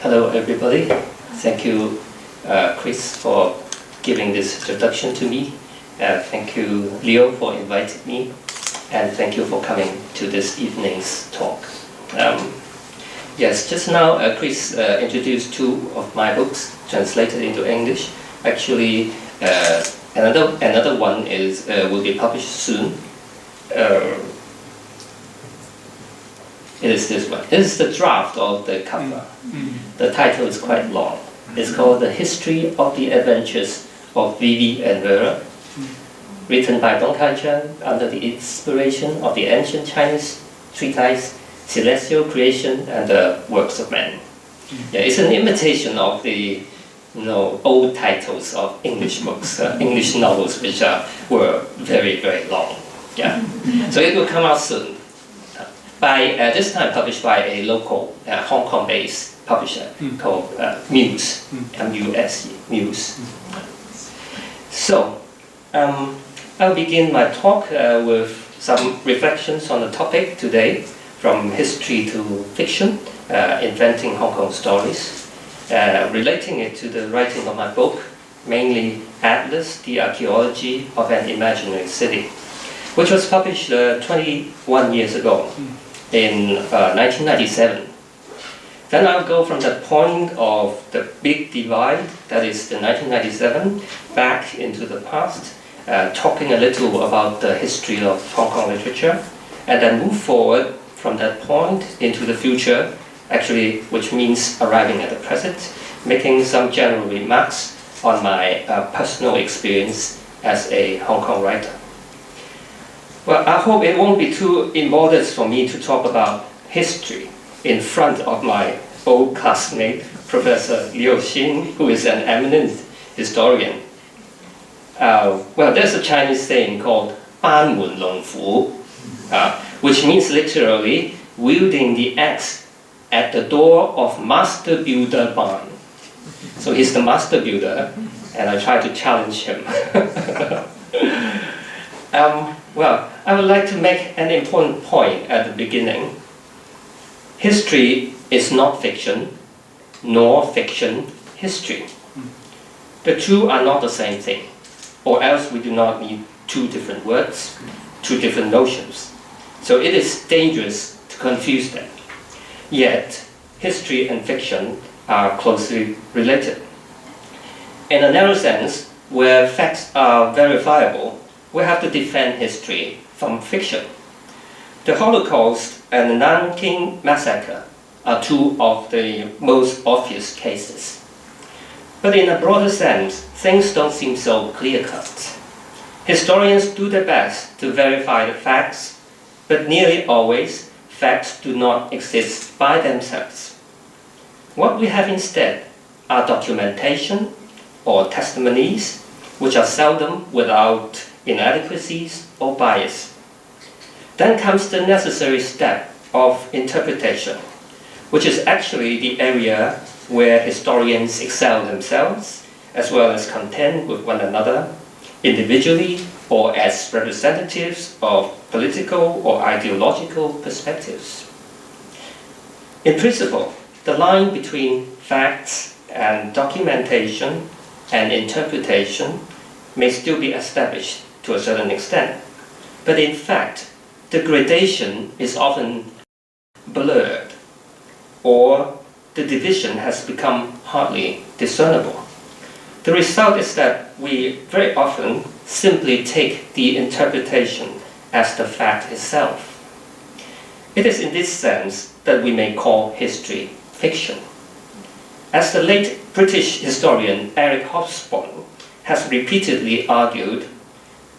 Hello, everybody. Thank you, Chris, for giving this introduction to me. Thank you, Leo, for inviting me. And thank you for coming to this evening's talk. Yes, just now, Chris introduced two of my books translated into English. Actually, another one will be published soon. It is this one. This is the draft of the cover. The title is quite long. It's called The History of the Adventures of Vivi and Vera, written by Dung Kai-cheung under the inspiration of the ancient Chinese treatise Celestial Creation and the Works of Man. Yeah, it's an imitation of the old titles of English books, English novels, which were very, very long. Yeah, so it will come out soon. By this time published by a local Hong Kong-based publisher called Muse, M-U-S-E, Muse. So, I'll begin my talk with some reflections on the topic today, from history to fiction, inventing Hong Kong stories, relating it to the writing of my book, mainly Atlas, the Archeology of an Imaginary City, which was published 21 years ago. In 1997. Then I'll go from the point of the big divide, that is the 1997, back into the past, talking a little about the history of Hong Kong literature, and then move forward from that point into the future, actually, which means arriving at the present, making some general remarks on my personal experience as a Hong Kong writer. Well, I hope it won't be too immodest for me to talk about history in front of my old classmate, Professor Liu Xin, who is an eminent historian. Well, there's a Chinese saying called 班门弄斧, which means literally wielding the axe at the door of master builder Ban. So he's the master builder, and I try to challenge him. Well, I would like to make an important point at the beginning. History is not fiction, nor fiction history. The two are not the same thing, or else we do not need two different words, two different notions. So it is dangerous to confuse them. Yet, history and fiction are closely related. In a narrow sense, where facts are verifiable, we have to defend history from fiction. The Holocaust and the Nanking Massacre are two of the most obvious cases. But in a broader sense, things don't seem so clear-cut. Historians do their best to verify the facts, but nearly always, facts do not exist by themselves. What we have instead are documentation or testimonies, which are seldom without inadequacies or bias. Then comes the necessary step of interpretation, which is actually the area where historians excel themselves, as well as contend with one another, individually or as representatives of political or ideological perspectives. In principle, the line between facts and documentation and interpretation may still be established to a certain extent. But in fact, the gradation is often blurred, or the division has become hardly discernible. The result is that we very often simply take the interpretation as the fact itself. It is in this sense that we may call history fiction. As the late British historian Eric Hobsbawm has repeatedly argued,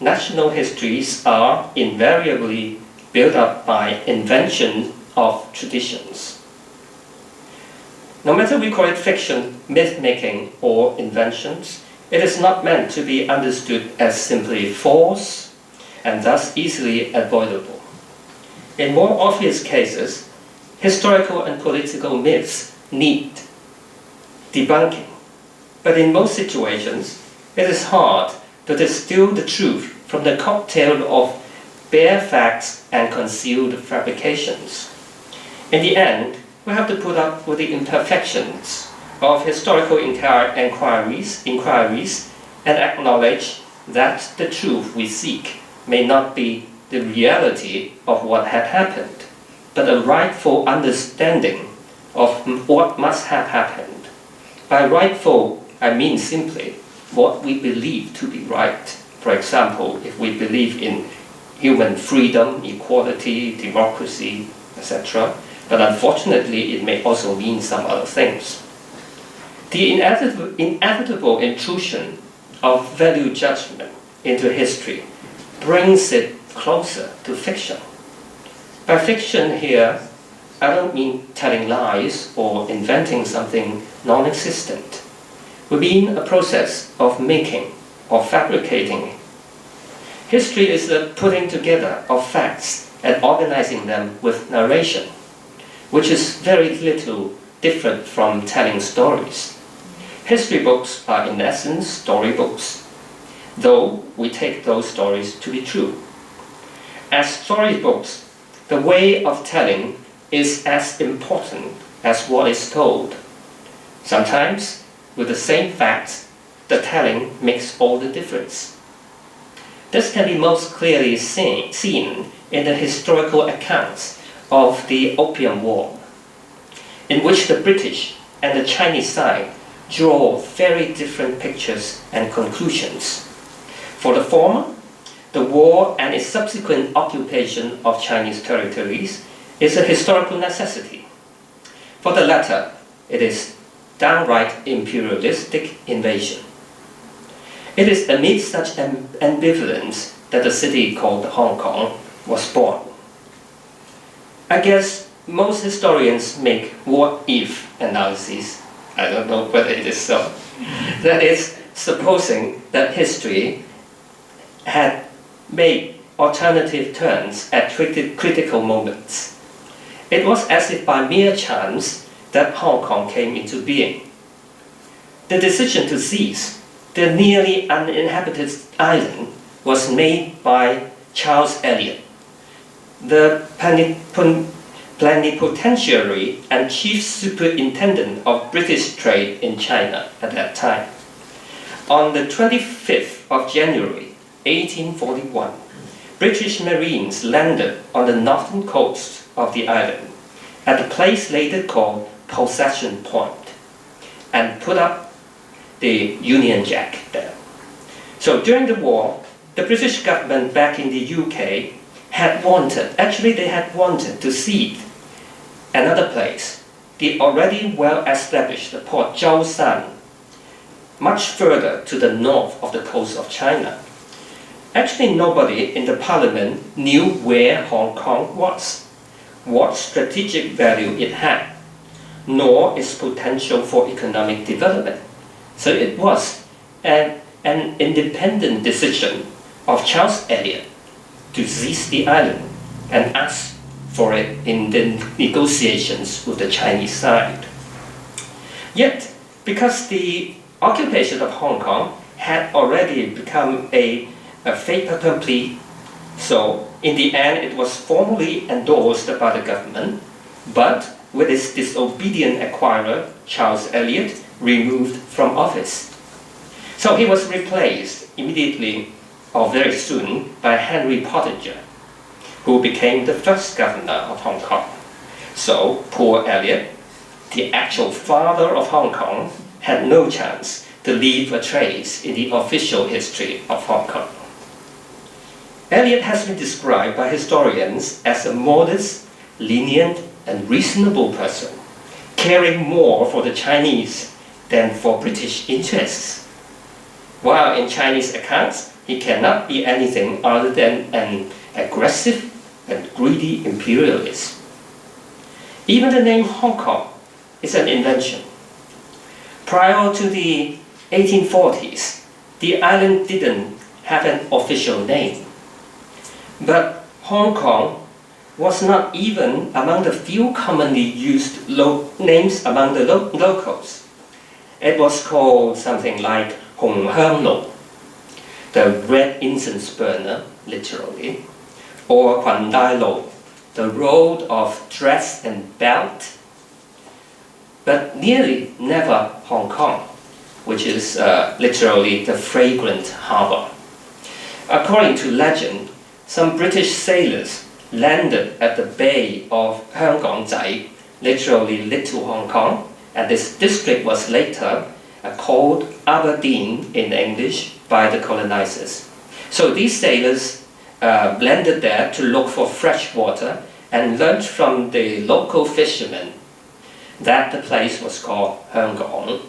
national histories are invariably built up by invention of traditions. No matter we call it fiction, myth-making, or inventions, it is not meant to be understood as simply false and thus easily avoidable. In more obvious cases, historical and political myths need debunking, but in most situations, it is hard to distill the truth from the cocktail of bare facts and concealed fabrications. In the end, we have to put up with the imperfections of historical inquiries and acknowledge that the truth we seek may not be the reality of what had happened, but a rightful understanding of what must have happened. By rightful, I mean simply what we believe to be right. For example, if we believe in human freedom, equality, democracy, etc. But unfortunately, it may also mean some other things. The inevitable intrusion of value judgment into history brings it closer to fiction. By fiction here, I don't mean telling lies or inventing something non-existent. We mean a process of making or fabricating. History is the putting together of facts and organizing them with narration, which is very little different from telling stories. History books are in essence storybooks, though we take those stories to be true. As storybooks, the way of telling is as important as what is told. Sometimes, with the same facts, the telling makes all the difference. This can be most clearly seen in the historical accounts of the Opium War, in which the British and the Chinese side draw very different pictures and conclusions. For the former, the war and its subsequent occupation of Chinese territories is a historical necessity. For the latter, it is downright imperialistic invasion. It is amid such ambivalence that the city called Hong Kong was born. I guess most historians make what-if analyses. I don't know whether it is so. That is, supposing that history had made alternative turns at critical moments. It was as if by mere chance that Hong Kong came into being. The decision to seize the nearly uninhabited island was made by Charles Elliot, the plenipotentiary and chief superintendent of British trade in China at that time. On the 25th of January, 1841, British Marines landed on the northern coast of the island at a place later called Possession Point and put up the Union Jack there. So during the war, the British government back in the UK had wanted to cede another place, the already well-established Port Zhoushan, much further to the north of the coast of China. Actually, nobody in the parliament knew where Hong Kong was, what strategic value it had, nor its potential for economic development. So it was an independent decision of Charles Elliot to seize the island and ask for it in the negotiations with the Chinese side. Yet, because the occupation of Hong Kong had already become a fait accompli, so in the end it was formally endorsed by the government, but with its disobedient acquirer, Charles Elliot, removed from office. So he was replaced immediately or very soon by Henry Pottinger, who became the first governor of Hong Kong. So poor Elliot, the actual father of Hong Kong, had no chance to leave a trace in the official history of Hong Kong. Elliot has been described by historians as a modest, lenient, and reasonable person, caring more for the Chinese than for British interests. While in Chinese accounts, he cannot be anything other than an aggressive and greedy imperialist. Even the name Hong Kong is an invention. Prior to the 1840s, the island didn't have an official name. But Hong Kong was not even among the few commonly used names among the locals. It was called something like Hong Hang Lo, the red incense burner, literally, or Quan Dai Lo, the road of dress and belt, but nearly never Hong Kong, which is literally the fragrant harbor. According to legend, some British sailors landed at the bay of Zai, literally Little Hong Kong, and this district was later called Aberdeen in English by the colonizers. So these sailors landed there to look for fresh water and learned from the local fishermen that the place was called Hong.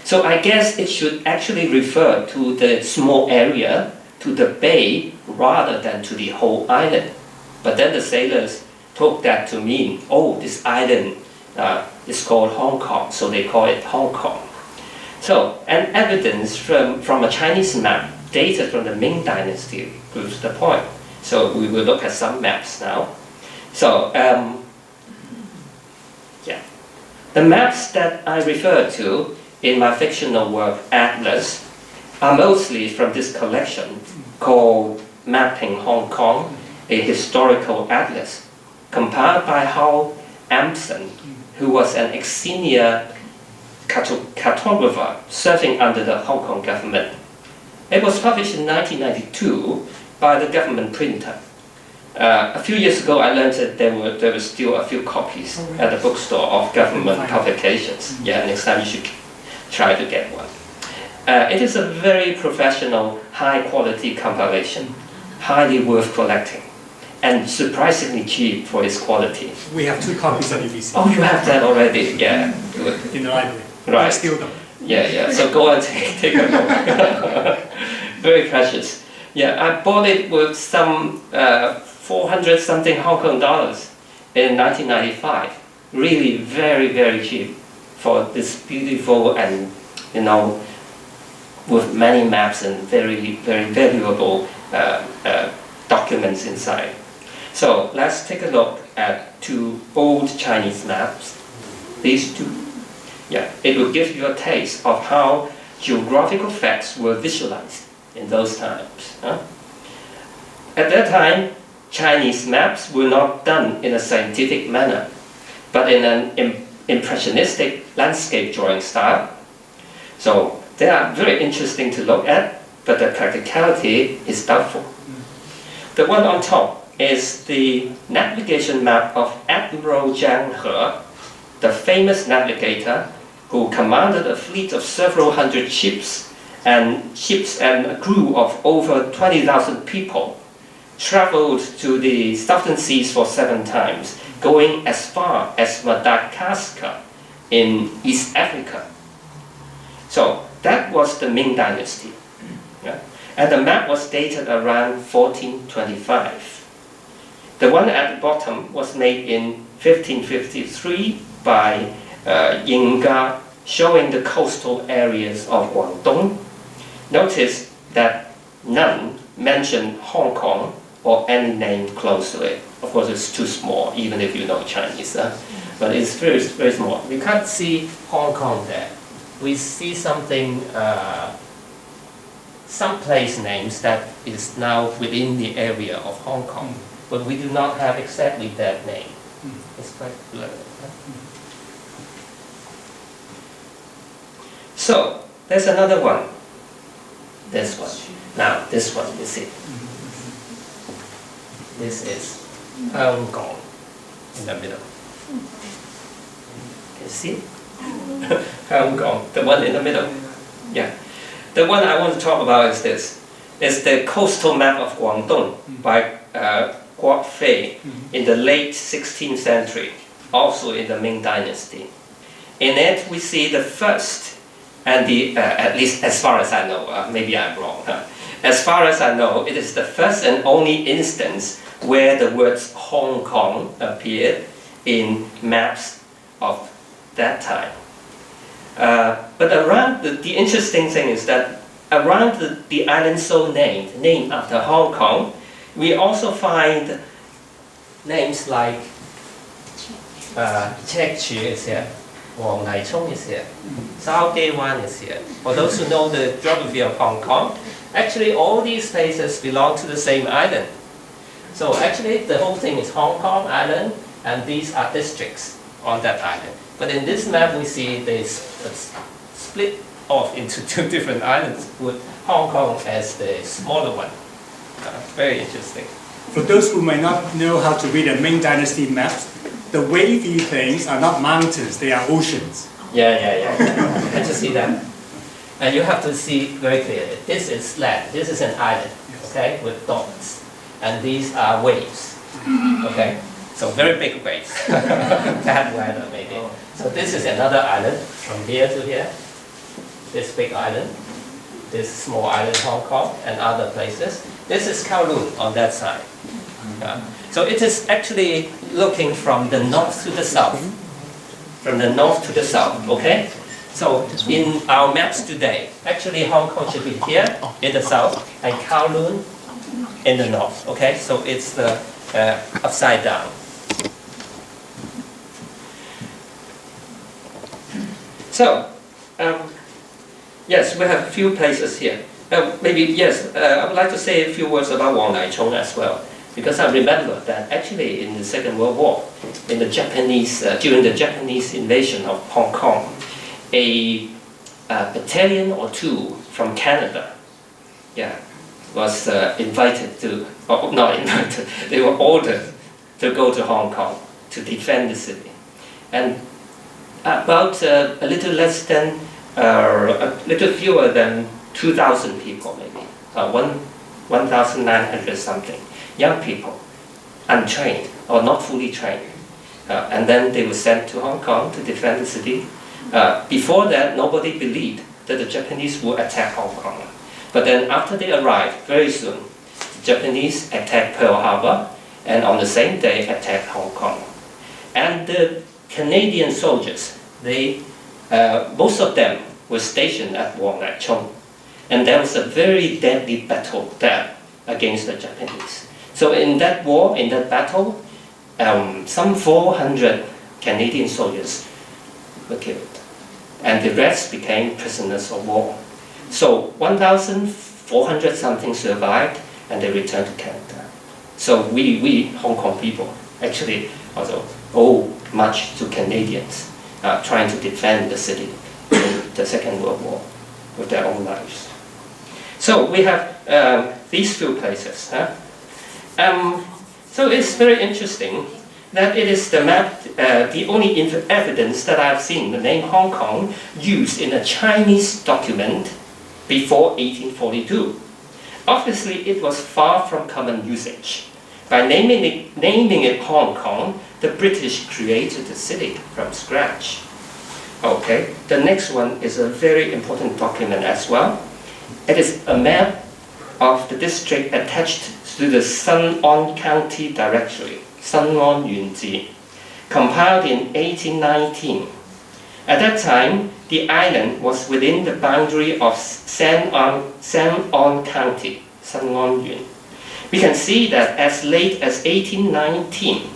So I guess it should actually refer to the small area, to the bay, rather than to the whole island. But then the sailors took that to mean, oh, this island is called Hong Kong, so they call it Hong Kong. So, an evidence from a Chinese map dated from the Ming Dynasty proves the point. So we will look at some maps now. So, the maps that I refer to in my fictional work, Atlas, are mostly from this collection called Mapping Hong Kong, a Historical Atlas, compiled by Hao Amson, who was an ex-senior cartographer serving under the Hong Kong government. It was published in 1992 by the government printer. A few years ago, I learned that there were still a few copies at the bookstore of government publications. Yeah, next time you should try to get one. It is a very professional, high-quality compilation, highly worth collecting, and surprisingly cheap for its quality. We have 2 copies at UBC. Oh, you have that already? Yeah, good. In the library. Right. I steal them. Yeah. So go and take a look. Very precious. Yeah, I bought it with some 400 something Hong Kong dollars in 1995. Really very, very cheap for this beautiful and, with many maps and very, very valuable documents inside. So let's take a look at 2 old Chinese maps. These 2. Yeah, it will give you a taste of how geographical facts were visualized in those times. At that time, Chinese maps were not done in a scientific manner, but in an impressionistic landscape drawing style. So they are very interesting to look at, but the practicality is doubtful. The one on top is the navigation map of Admiral Zhang He, the famous navigator who commanded a fleet of several hundred ships and a crew of over 20,000 people, traveled to the southern seas for 7 times, going as far as Madagascar in East Africa. So that was the Ming Dynasty. Yeah? And the map was dated around 1425. The one at the bottom was made in 1553 by Yingga, showing the coastal areas of Guangdong. Notice that none mention Hong Kong or any name close to it. Of course, it's too small, even if you know Chinese, but it's very, very small. We can't see Hong Kong there. We see something, some place names that is now within the area of Hong Kong, but we do not have exactly that name. It's quite blurred. So, there's another one. This one. Now, this one, you see. This is Hong Kong in the middle. Can you see? Hong Kong, the one in the middle. Yeah. The one I want to talk about is this. It's the coastal map of Guangdong by Guo Fei in the late 16th century, also in the Ming Dynasty. In it, we see the first, and at least as far as I know, maybe I'm wrong. As far as I know, it is the first and only instance where the words Hong Kong appeared in maps of that time. But around the interesting thing is that around the island so named after Hong Kong, we also find names like Chekchu is here, Wang Hai-chung is here, Sao Ge Wan is here. For those who know the geography of Hong Kong, actually all these places belong to the same island. So actually the whole thing is Hong Kong Island, and these are districts on that island. But in this map, we see they split off into two different islands, with Hong Kong as the smaller one. Very interesting. For those who may not know how to read a Ming Dynasty maps, the wavy things are not mountains, they are oceans. Yeah. Can't you see that? And you have to see very clearly. This is land. This is an island, okay, with dots. And these are waves, okay? So very big waves. Bad weather, maybe. So this is another island from here to here. This big island. This small island, Hong Kong, and other places. This is Kowloon on that side. So it is actually looking from the north to the south. From the north to the south, okay? So in our maps today, actually Hong Kong should be here in the south and Kowloon in the north, okay? So it's the upside down. So, yes, we have a few places here. Maybe, yes, I would like to say a few words about Wang Nai-chung as well. Because I remember that actually in the Second World War, in the Japanese, during the Japanese invasion of Hong Kong, a battalion or two from Canada, was invited to, or not invited, they were ordered to go to Hong Kong to defend the city. And about a little less than, a little fewer than 2,000 people maybe, 1,900 something. Young people, untrained or not fully trained. And then they were sent to Hong Kong to defend the city. Before that, nobody believed that the Japanese would attack Hong Kong. But then after they arrived, very soon, the Japanese attacked Pearl Harbor, and on the same day attacked Hong Kong. And the Canadian soldiers, most of them were stationed at Wang Nai-chung. And there was a very deadly battle there against the Japanese. So in that war, in that battle, some 400 Canadian soldiers were killed. And the rest became prisoners of war. So 1,400 something survived, and they returned to Canada. So we Hong Kong people actually also owe much to Canadians trying to defend the city in the Second World War with their own lives. So we have these few places. So it's very interesting that it is the map, the only evidence that I've seen, the name Hong Kong, used in a Chinese document before 1842. Obviously, it was far from common usage. By naming it Hong Kong, the British created the city from scratch. Okay, the next one is a very important document as well. It is a map of the district attached to the Sun On County Directory, Sun On Yunji, compiled in 1819. At that time, the island was within the boundary of San On County, Sun On Yun. We can see that as late as 1819,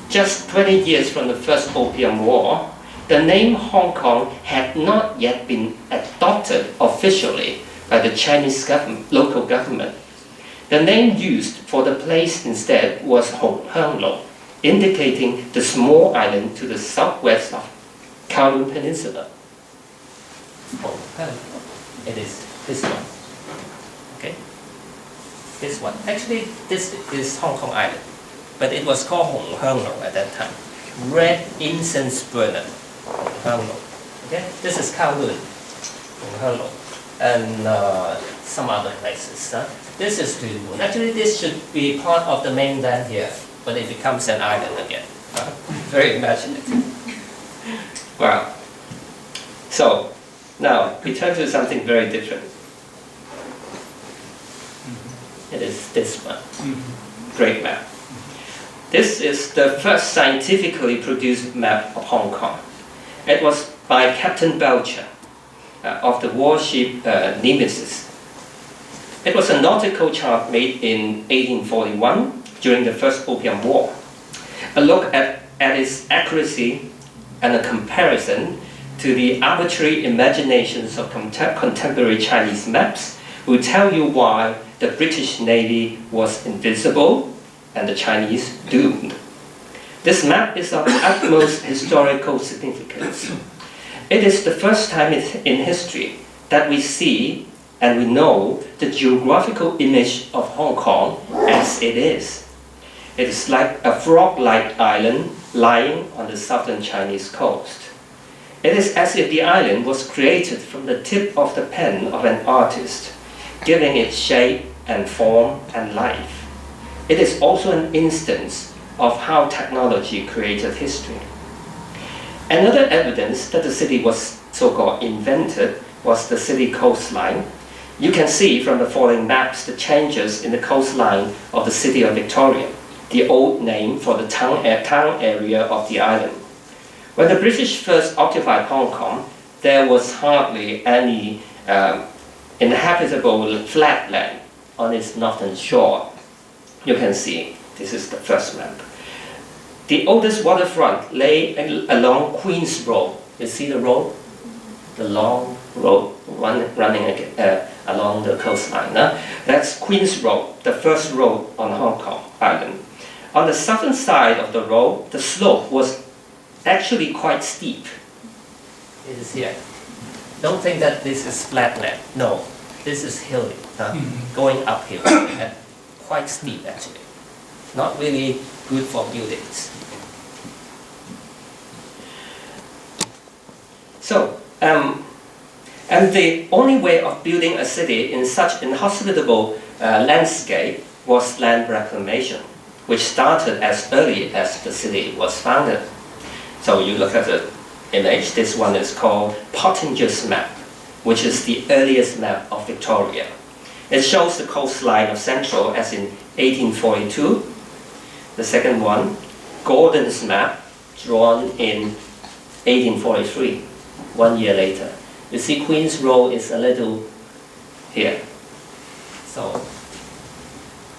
just 20 years from the First Opium War, the name Hong Kong had not yet been adopted officially by the Chinese local government. The name used for the place instead was Hong Lo, indicating the small island to the southwest of Kowloon Peninsula. Hong Lo. It is this one. Okay? This one. Actually, this is Hong Kong Island, but it was called Hong Lo at that time. Red incense burner. Hong Lo. Okay? This is Kowloon. Hong Lo. And some other places. This is Kowloon. Actually, this should be part of the mainland here, but it becomes an island again. Very imaginative. Wow. So, now we turn to something very different. It is this one. Great map. This is the first scientifically produced map of Hong Kong. It was by Captain Belcher of the warship Nemesis. It was a nautical chart made in 1841 during the First Opium War. A look at its accuracy and a comparison to the arbitrary imaginations of contemporary Chinese maps will tell you why the British Navy was invincible and the Chinese doomed. This map is of utmost historical significance. It is the first time in history that we see and we know the geographical image of Hong Kong as it is. It is like a frog-like island lying on the southern Chinese coast. It is as if the island was created from the tip of the pen of an artist, giving it shape and form and life. It is also an instance of how technology created history. Another evidence that the city was so-called invented was the city coastline. You can see from the following maps the changes in the coastline of the city of Victoria, the old name for the town area of the island. When the British first occupied Hong Kong, there was hardly any inhabitable flat land on its northern shore. You can see, this is the first map. The oldest waterfront lay along Queen's Road. You see the road? The long road running along the coastline. That's Queen's Road, the first road on Hong Kong Island. On the southern side of the road, the slope was actually quite steep. It is here. Don't think that this is flat land. No, this is hilly, going uphill, and quite steep actually. Not really good for buildings. So, and the only way of building a city in such inhospitable landscape was land reclamation, which started as early as the city was founded. So you look at the image, this one is called Pottinger's map, which is the earliest map of Victoria. It shows the coastline of Central as in 1842. The second one, Gordon's map, drawn in 1843, 1 year later. You see Queen's Road is a little here. So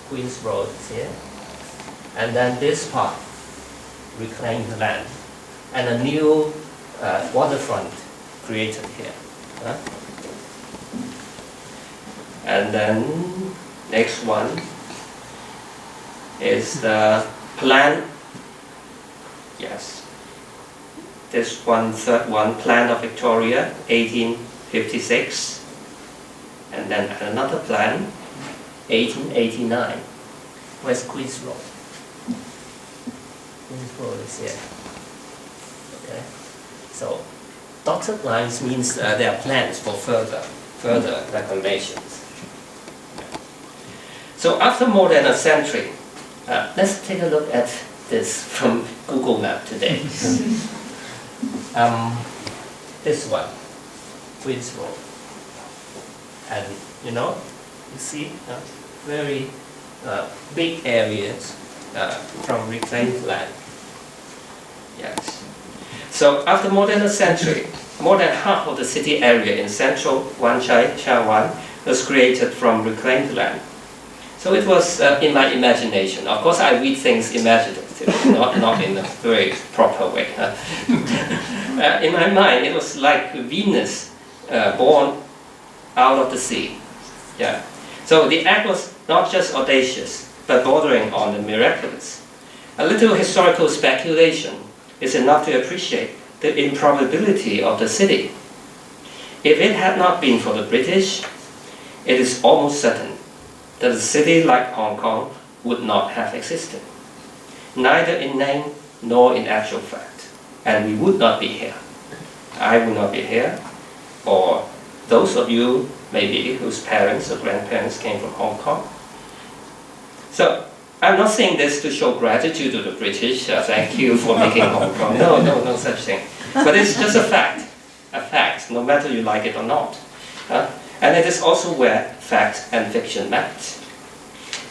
Queen's Road is here. And then this part, reclaimed land. And a new waterfront created here. And then next one is the plan. Yes. This one, third one, Plan of Victoria, 1856. And then another plan, 1889. Where's Queen's Road? Queen's Road is here. Okay. So dotted lines means there are plans for further reclamations. So after more than a century, let's take a look at this from Google Map today. This one, Queen's Road. And you see very big areas from reclaimed land. Yes. So after more than a century, more than half of the city area in central Wan Chai, Sha Wan, was created from reclaimed land. So it was in my imagination. Of course, I read things imaginatively, not in a very proper way. In my mind, it was like Venus born out of the sea. Yeah. So the act was not just audacious, but bordering on the miraculous. A little historical speculation is enough to appreciate the improbability of the city. If it had not been for the British, it is almost certain that a city like Hong Kong would not have existed, neither in name nor in actual fact, and we would not be here. I would not be here, or those of you maybe whose parents or grandparents came from Hong Kong. So I'm not saying this to show gratitude to the British, thank you for making Hong Kong. No such thing. But it's just a fact, no matter you like it or not. And it is also where fact and fiction met.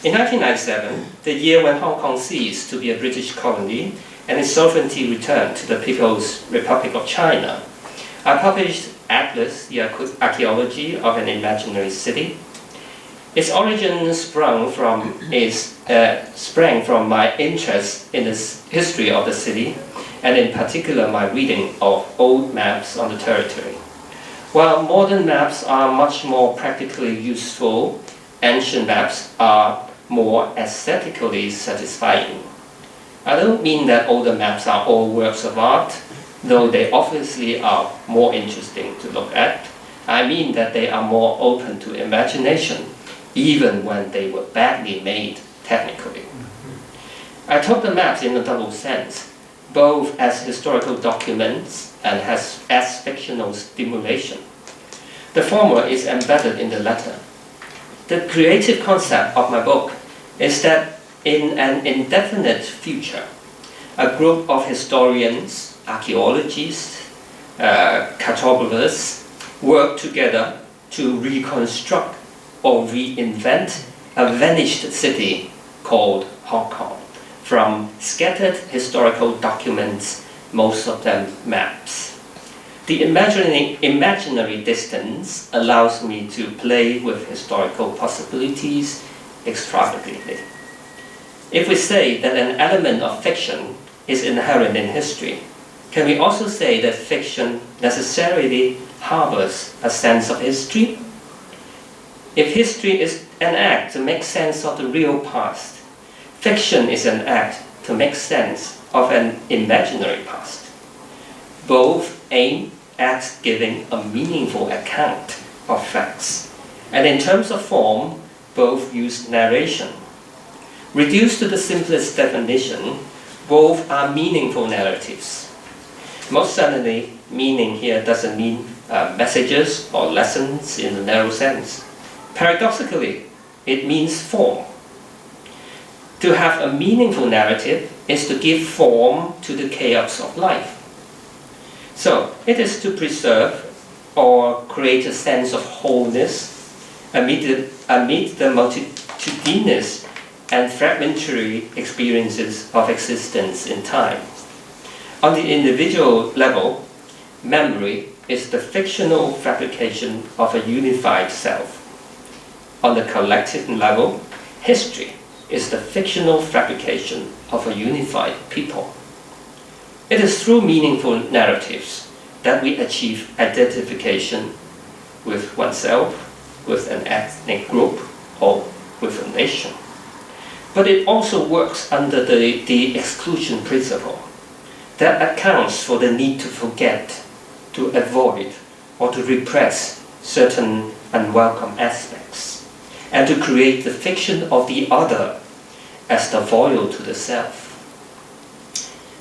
In 1997, the year when Hong Kong ceased to be a British colony and its sovereignty returned to the People's Republic of China, I published Atlas, the Archeology of an Imaginary City. Its origin sprang from my interest in the history of the city, and in particular my reading of old maps on the territory. While modern maps are much more practically useful, ancient maps are more aesthetically satisfying. I don't mean that older maps are all works of art, though they obviously are more interesting to look at. I mean that they are more open to imagination, even when they were badly made technically. I took the maps in a double sense, both as historical documents and as fictional stimulation. The former is embedded in the latter. The creative concept of my book is that in an indefinite future, a group of historians, archaeologists, cartographers work together to reconstruct or reinvent a vanished city called Hong Kong from scattered historical documents, most of them maps. The imaginary distance allows me to play with historical possibilities extravagantly. If we say that an element of fiction is inherent in history, can we also say that fiction necessarily harbors a sense of history? If history is an act to make sense of the real past, fiction is an act to make sense of an imaginary past. Both aim at giving a meaningful account of facts, and in terms of form, both use narration. Reduced to the simplest definition, both are meaningful narratives. Most certainly, meaning here doesn't mean messages or lessons in the narrow sense. Paradoxically, it means form. To have a meaningful narrative is to give form to the chaos of life. So, it is to preserve or create a sense of wholeness amid the multitudinous and fragmentary experiences of existence in time. On the individual level, memory is the fictional fabrication of a unified self. On the collective level, history is the fictional fabrication of a unified people. It is through meaningful narratives that we achieve identification with oneself, with an ethnic group, or with a nation. But it also works under the exclusion principle that accounts for the need to forget, to avoid, or to repress certain unwelcome aspects, and to create the fiction of the other as the foil to the self.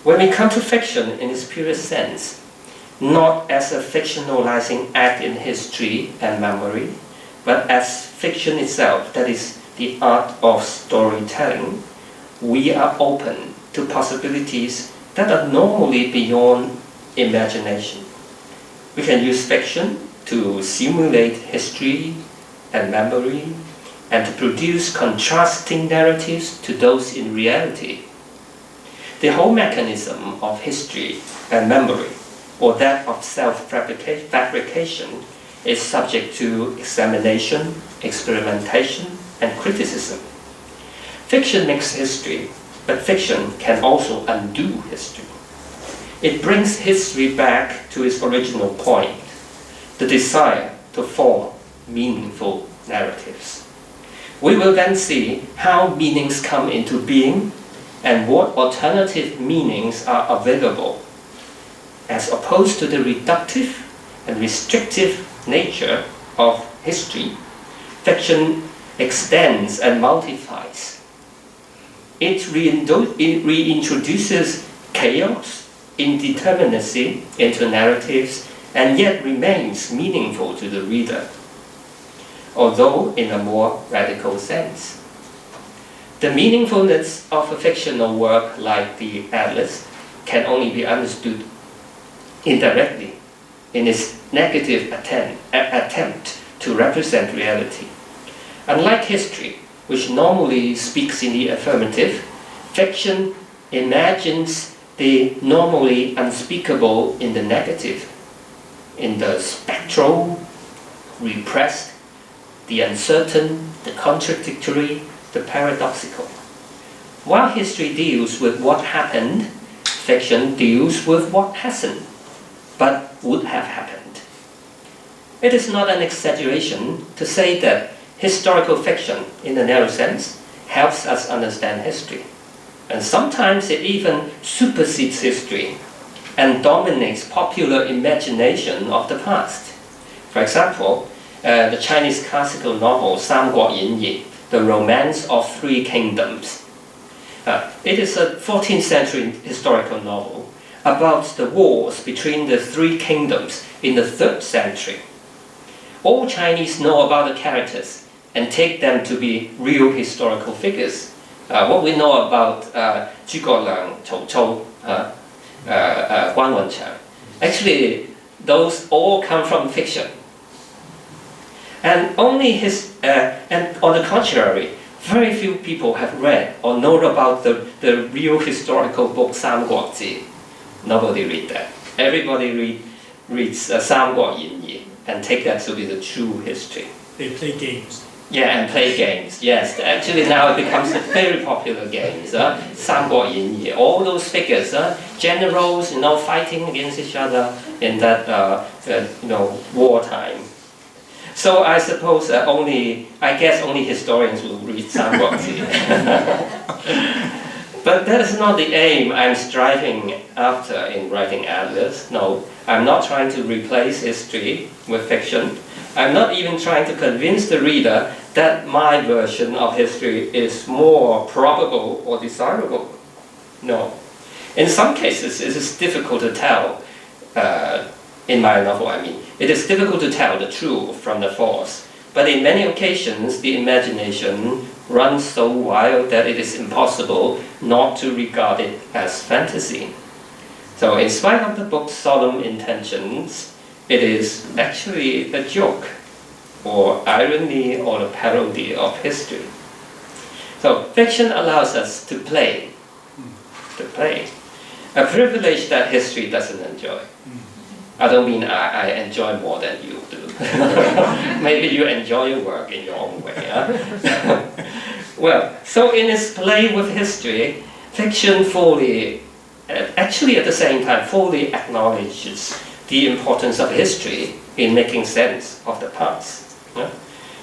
When we come to fiction in its purest sense, not as a fictionalizing act in history and memory, but as fiction itself, that is, the art of storytelling, we are open to possibilities that are normally beyond imagination. We can use fiction to simulate history and memory, and to produce contrasting narratives to those in reality. The whole mechanism of history and memory, or that of self-fabrication, is subject to examination, experimentation, and criticism. Fiction makes history, but fiction can also undo history. It brings history back to its original point, the desire to form meaningful narratives. We will then see how meanings come into being and what alternative meanings are available. As opposed to the reductive and restrictive nature of history, fiction extends and multiplies. It reintroduces chaos, indeterminacy into narratives, and yet remains meaningful to the reader, although in a more radical sense. The meaningfulness of a fictional work like the Atlas can only be understood indirectly in its negative attempt to represent reality. Unlike history, which normally speaks in the affirmative, fiction imagines the normally unspeakable in the negative, in the spectral, repressed, the uncertain, the contradictory, the paradoxical. While history deals with what happened, fiction deals with what hasn't, but would have happened. It is not an exaggeration to say that historical fiction, in a narrow sense, helps us understand history. And sometimes it even supersedes history and dominates popular imagination of the past. For example, the Chinese classical novel 三国演义, The Romance of Three Kingdoms. It is a 14th century historical novel about the wars between the three kingdoms in the 3rd century. All Chinese know about the characters and take them to be real historical figures. What we know about Zhuge Liang, Cao Cao, Guan Wencheng, actually those all come from fiction. And and on the contrary, very few people have read or know about the real historical book 三国志. Nobody read that. Everybody reads 三国演义 and take that to be the true history. They play games. Yeah, and play games. Yes, actually now it becomes a very popular game. 三国演义, all those figures, generals, fighting against each other in that, wartime. So I suppose I guess only historians will read 三国志. But that is not the aim I'm striving after in writing Atlas. No, I'm not trying to replace history with fiction. I'm not even trying to convince the reader that my version of history is more probable or desirable. No. In some cases, it is difficult to tell, in my novel, it is difficult to tell the true from the false. But in many occasions, the imagination runs so wild that it is impossible not to regard it as fantasy. So in spite of the book's solemn intentions, it is actually a joke, or irony, or a parody of history. So fiction allows us to play. A privilege that history doesn't enjoy. I don't mean I enjoy more than you do. Maybe you enjoy your work in your own way. Well, so in its play with history, fiction actually at the same time, fully acknowledges the importance of history in making sense of the past.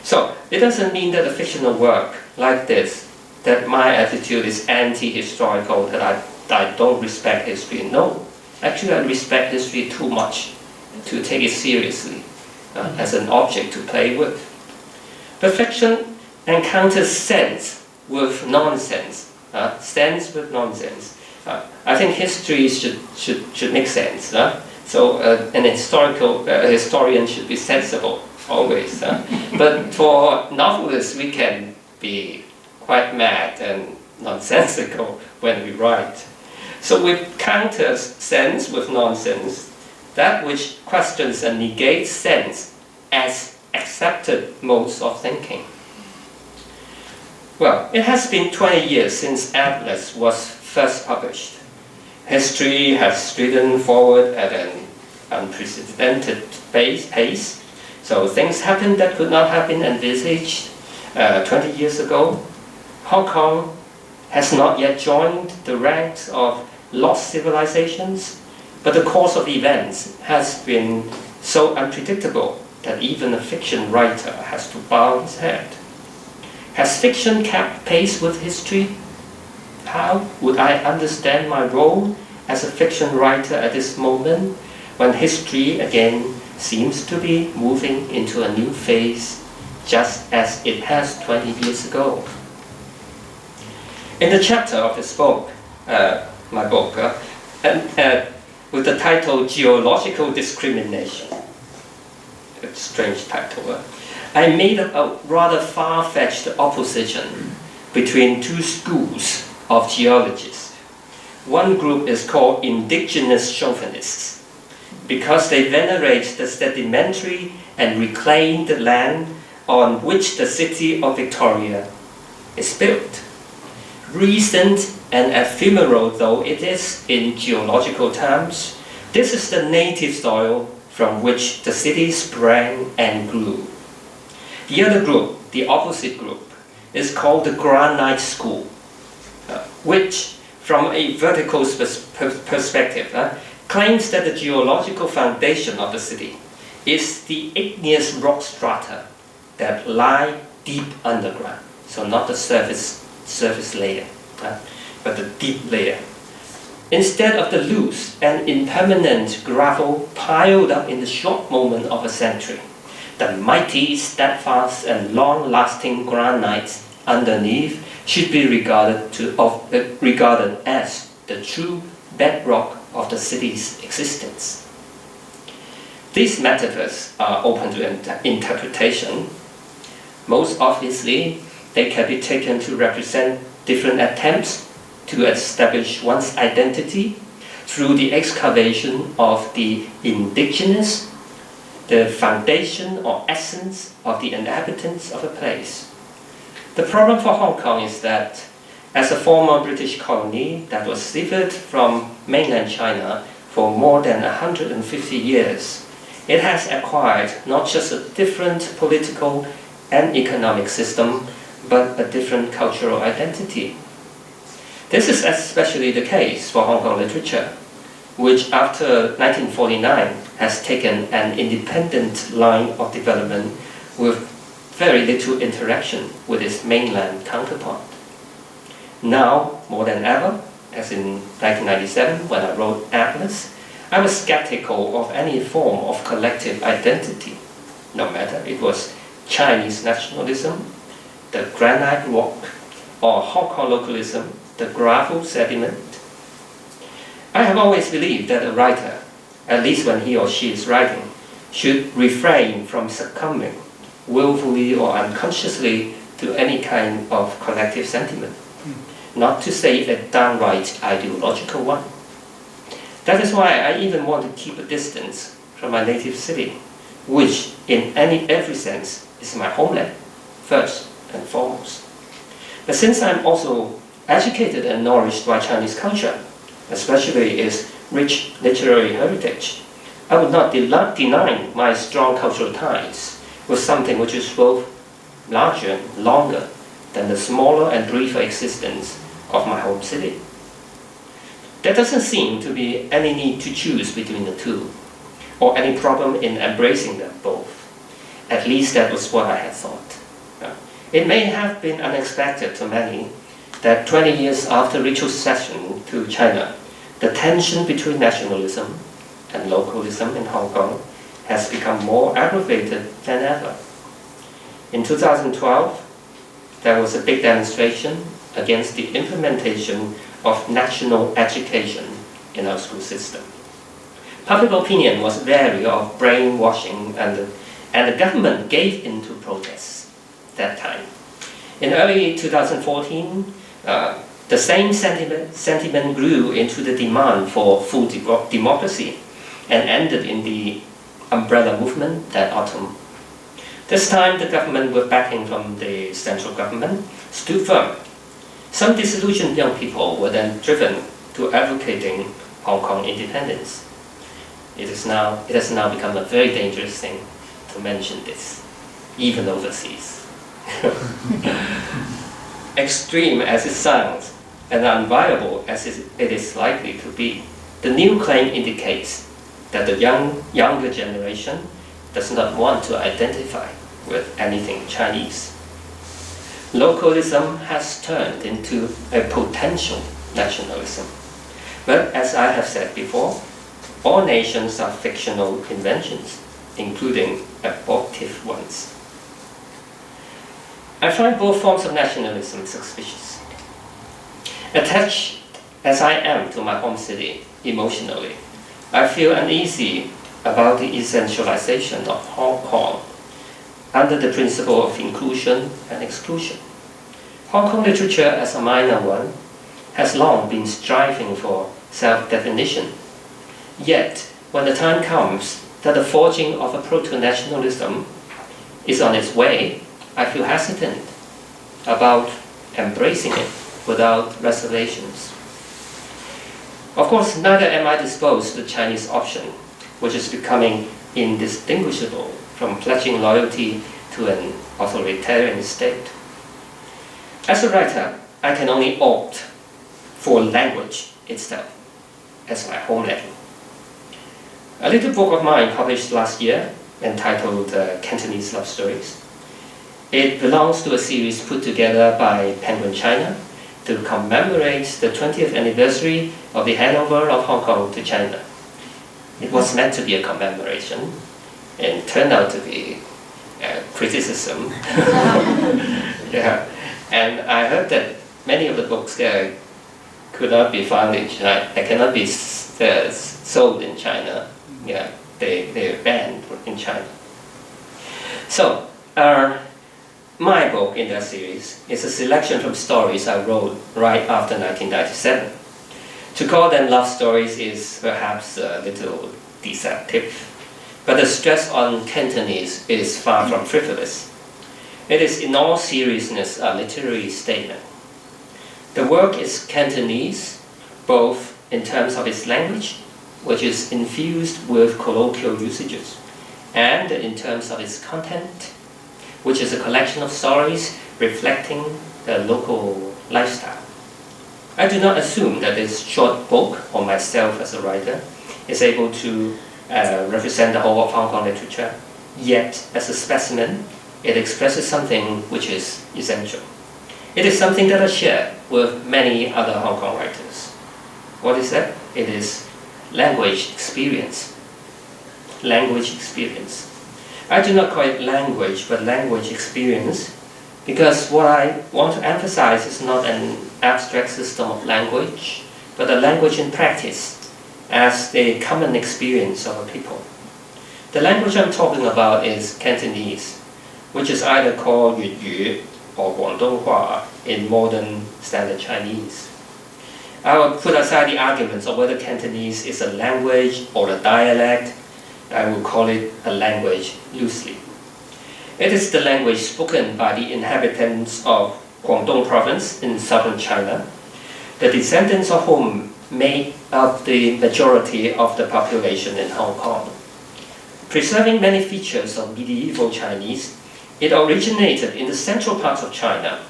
So it doesn't mean that a fictional work like this, that my attitude is anti-historical, that I don't respect history. No, actually I respect history too much to take it seriously as an object to play with. But fiction encounters sense with nonsense. Sense with nonsense. I think history should make sense. So an historian should be sensible always. But for novelists, we can be quite mad and nonsensical when we write. So we counter sense with nonsense, that which questions and negates sense as accepted modes of thinking. Well, it has been 20 years since Atlas was first published. History has striden forward at an unprecedented pace. So things happened that could not have been envisaged 20 years ago. Hong Kong has not yet joined the ranks of lost civilizations, but the course of events has been so unpredictable that even a fiction writer has to bow his head. Has fiction kept pace with history? How would I understand my role as a fiction writer at this moment, when history again seems to be moving into a new phase, just as it has 20 years ago? In the chapter of this book, my book, with the title Geological Discrimination, a strange title, I made a rather far-fetched opposition between two schools of geologists. One group is called indigenous chauvinists, because they venerate the sedimentary and reclaimed land on which the city of Victoria is built. Recent and ephemeral though it is in geological terms, this is the native soil from which the city sprang and grew. The other group, the opposite group, is called the granite school, which, from a vertical perspective, claims that the geological foundation of the city is the igneous rock strata that lie deep underground, so not the surface layer. but the deep layer. Instead of the loose and impermanent gravel piled up in the short moment of a century, the mighty, steadfast, and long-lasting granite underneath should be regarded as the true bedrock of the city's existence. These metaphors are open to interpretation. Most obviously, they can be taken to represent different attempts to establish one's identity through the excavation of the indigenous, the foundation or essence of the inhabitants of a place. The problem for Hong Kong is that, as a former British colony that was severed from mainland China for more than 150 years, it has acquired not just a different political and economic system, but a different cultural identity. This is especially the case for Hong Kong literature, which after 1949 has taken an independent line of development with very little interaction with its mainland counterpart. Now, more than ever, as in 1997 when I wrote Atlas, I was skeptical of any form of collective identity, no matter it was Chinese nationalism, the granite rock, or Hong Kong localism, the gravel sediment. I have always believed that a writer, at least when he or she is writing, should refrain from succumbing willfully or unconsciously to any kind of collective sentiment, not to say a downright ideological one. That is why I even want to keep a distance from my native city, which in every sense is my homeland, first and foremost. But since I'm also educated and nourished by Chinese culture, especially its rich literary heritage, I would not deny my strong cultural ties with something which is both larger and longer than the smaller and briefer existence of my home city. There doesn't seem to be any need to choose between the two, or any problem in embracing them both. At least that was what I had thought. It may have been unexpected to many that 20 years after retrocession to China, the tension between nationalism and localism in Hong Kong has become more aggravated than ever. In 2012, there was a big demonstration against the implementation of national education in our school system. Public opinion was wary of brainwashing, and the government gave in to protests that time. In early 2014, the same sentiment grew into the demand for full democracy and ended in the umbrella movement that autumn. This time, the government, with backing from the central government, stood firm. Some disillusioned young people were then driven to advocating Hong Kong independence. It has now become a very dangerous thing to mention this, even overseas. Extreme as it sounds, and unviable as it is likely to be, the new claim indicates that the younger generation does not want to identify with anything Chinese. Localism has turned into a potential nationalism. But as I have said before, all nations are fictional inventions, including abortive ones. I find both forms of nationalism suspicious. Attached as I am to my home city emotionally, I feel uneasy about the essentialization of Hong Kong under the principle of inclusion and exclusion. Hong Kong literature, as a minor one, has long been striving for self-definition. Yet, when the time comes that the forging of a proto-nationalism is on its way, I feel hesitant about embracing it without reservations. Of course, neither am I disposed to the Chinese option, which is becoming indistinguishable from pledging loyalty to an authoritarian state. As a writer, I can only opt for language itself as my homeland. A little book of mine published last year, entitled Cantonese Love Stories. It belongs to a series put together by Penguin China to commemorate the 20th anniversary of the handover of Hong Kong to China. It was meant to be a commemoration and turned out to be criticism. Yeah. And I heard that many of the books could not be found in China. They cannot be sold in China. Yeah, they're banned in China. So, my book in that series is a selection from stories I wrote right after 1997. To call them love stories is perhaps a little deceptive, but the stress on Cantonese is far from frivolous. It is in all seriousness a literary statement. The work is Cantonese, both in terms of its language, which is infused with colloquial usages, and in terms of its content, which is a collection of stories reflecting the local lifestyle. I do not assume that this short book, or myself as a writer, is able to represent the whole of Hong Kong literature, yet as a specimen, it expresses something which is essential. It is something that I share with many other Hong Kong writers. What is that? It is language experience. Language experience. I do not call it language, but language experience, because what I want to emphasize is not an abstract system of language, but a language in practice as the common experience of a people. The language I'm talking about is Cantonese, which is either called Yutyu or Guangdonghua in modern standard Chinese. I will put aside the arguments of whether Cantonese is a language or a dialect. I will call it a language loosely. It is the language spoken by the inhabitants of Guangdong province in southern China, the descendants of whom make up the majority of the population in Hong Kong. Preserving many features of medieval Chinese, it originated in the central parts of China,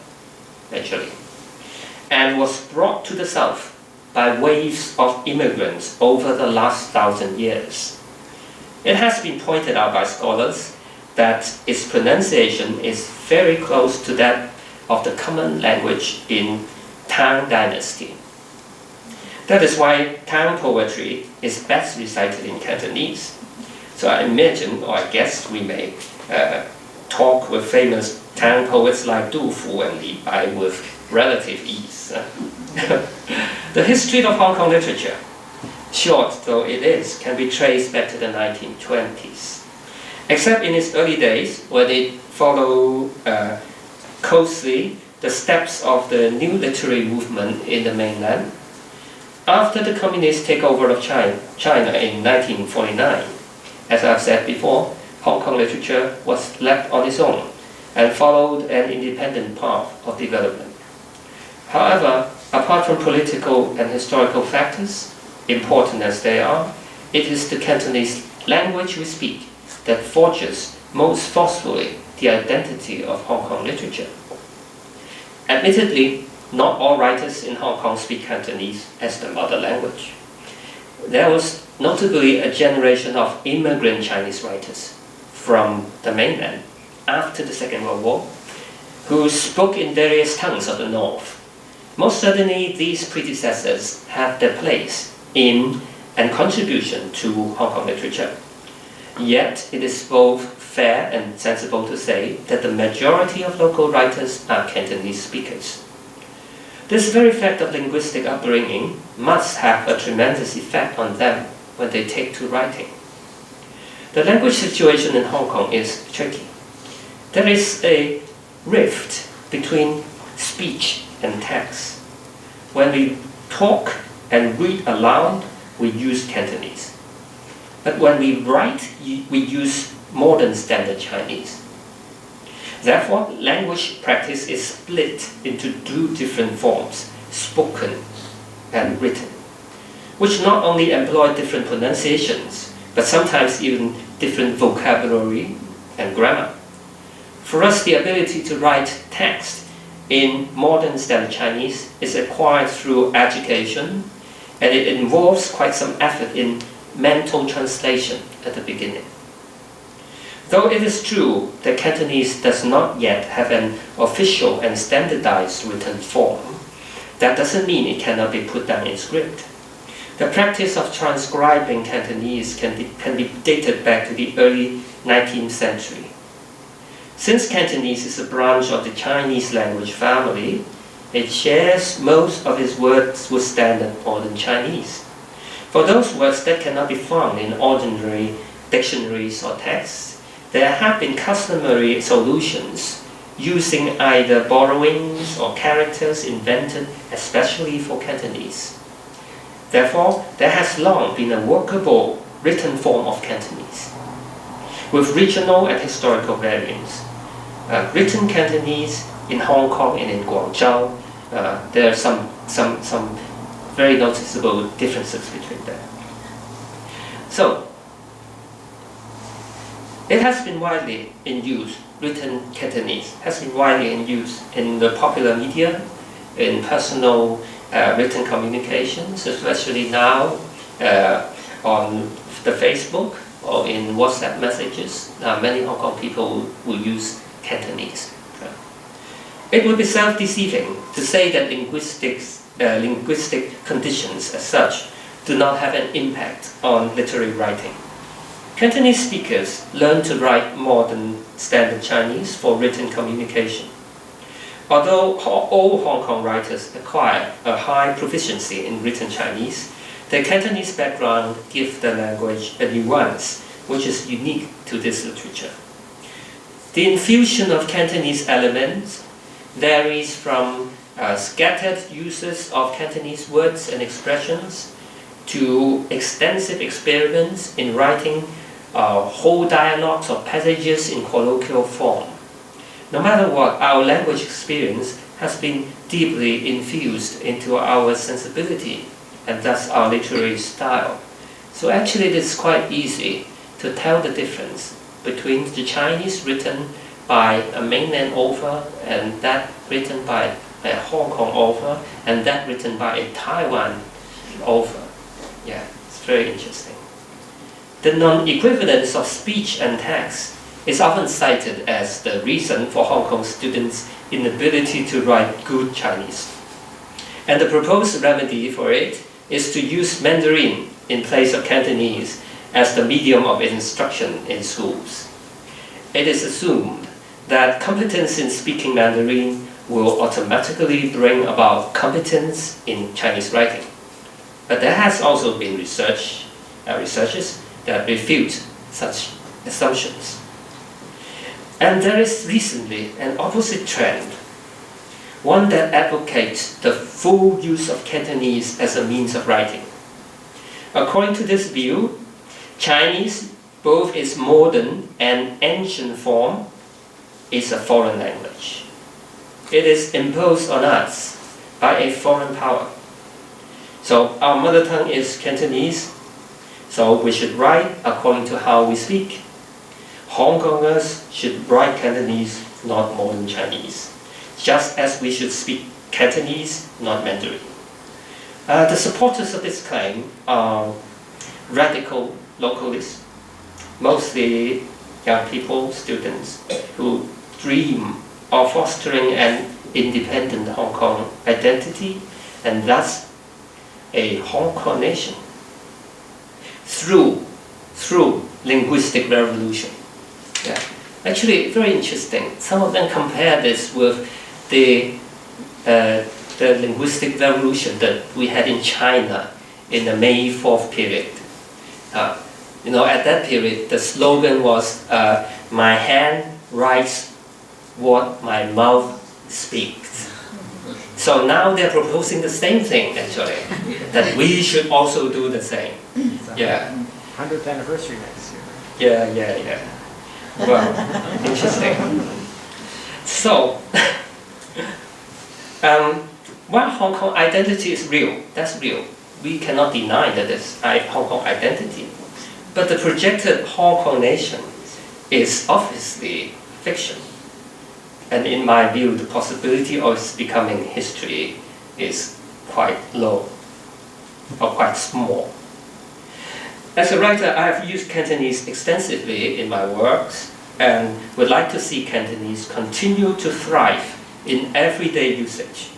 actually, and was brought to the south by waves of immigrants over the last 1,000 years. It has been pointed out by scholars that its pronunciation is very close to that of the common language in Tang Dynasty. That is why Tang poetry is best recited in Cantonese. So I imagine, or I guess we may talk with famous Tang poets like Du Fu and Li Bai with relative ease. The history of Hong Kong literature, short though it is, can be traced back to the 1920s. Except in its early days, where they follow closely the steps of the new literary movement in the mainland. After the communist takeover of China in 1949, as I've said before, Hong Kong literature was left on its own and followed an independent path of development. However, apart from political and historical factors, important as they are, it is the Cantonese language we speak that forges most forcefully the identity of Hong Kong literature. Admittedly, not all writers in Hong Kong speak Cantonese as their mother language. There was notably a generation of immigrant Chinese writers from the mainland after the Second World War who spoke in various tongues of the North. Most certainly, these predecessors have their place in and contribution to Hong Kong literature. Yet, it is both fair and sensible to say that the majority of local writers are Cantonese speakers. This very fact of linguistic upbringing must have a tremendous effect on them when they take to writing. The language situation in Hong Kong is tricky. There is a rift between speech and text. When we talk and read aloud, we use Cantonese. But when we write, we use modern standard Chinese. Therefore, language practice is split into two different forms, spoken and written, which not only employ different pronunciations, but sometimes even different vocabulary and grammar. For us, the ability to write text in modern standard Chinese is acquired through education, and it involves quite some effort in mental translation at the beginning. Though it is true that Cantonese does not yet have an official and standardized written form, That doesn't mean it cannot be put down in script. The practice of transcribing Cantonese can be dated back to the early 19th century. Since Cantonese is a branch of the Chinese language family, it shares most of its words with standard modern Chinese. For those words that cannot be found in ordinary dictionaries or texts, there have been customary solutions using either borrowings or characters invented especially for Cantonese. Therefore, there has long been a workable written form of Cantonese, with regional and historical variants. Written Cantonese in Hong Kong and in Guangzhou, there are some very noticeable differences between them. So, it has been widely in use, written Cantonese has been widely in use in the popular media, in personal written communications, especially now on the Facebook or in WhatsApp messages. Many Hong Kong people will use Cantonese. It would be self-deceiving to say that linguistic conditions as such do not have an impact on literary writing. Cantonese speakers learn to write modern standard Chinese for written communication. Although all Hong Kong writers acquire a high proficiency in written Chinese, their Cantonese background gives the language a nuance which is unique to this literature. The infusion of Cantonese elements varies from scattered uses of Cantonese words and expressions to extensive experiments in writing whole dialogues or passages in colloquial form. No matter what, our language experience has been deeply infused into our sensibility and thus our literary style. So actually it is quite easy to tell the difference between the Chinese written by a mainland author and that written by a Hong Kong author and that written by a Taiwan author. Yeah, it's very interesting. The non-equivalence of speech and text is often cited as the reason for Hong Kong students' inability to write good Chinese. And the proposed remedy for it is to use Mandarin in place of Cantonese as the medium of instruction in schools. It is assumed that competence in speaking Mandarin will automatically bring about competence in Chinese writing. But there has also been researches that refute such assumptions. And there is recently an opposite trend, one that advocates the full use of Cantonese as a means of writing. According to this view, Chinese, both its modern and ancient form, is a foreign language. It is imposed on us by a foreign power. So our mother tongue is Cantonese, so we should write according to how we speak. Hong Kongers should write Cantonese, not modern Chinese, just as we should speak Cantonese, not Mandarin. The supporters of this claim are radical localists, mostly young people, students, who dream of fostering an independent Hong Kong identity and thus a Hong Kong nation through linguistic revolution. Yeah. Actually, very interesting. Some of them compare this with the linguistic revolution that we had in China in the May 4th period. At that period, the slogan was, "My hand writes what my mouth speaks." So now they're proposing the same thing, actually, that we should also do the same. Yeah. 100th anniversary next year. Yeah. Well, interesting. So, while Hong Kong identity is real, that's real. We cannot deny that it's Hong Kong identity. But the projected Hong Kong nation is obviously fiction. And in my view, the possibility of its becoming history is quite low, or quite small. As a writer, I have used Cantonese extensively in my works and would like to see Cantonese continue to thrive in everyday usage.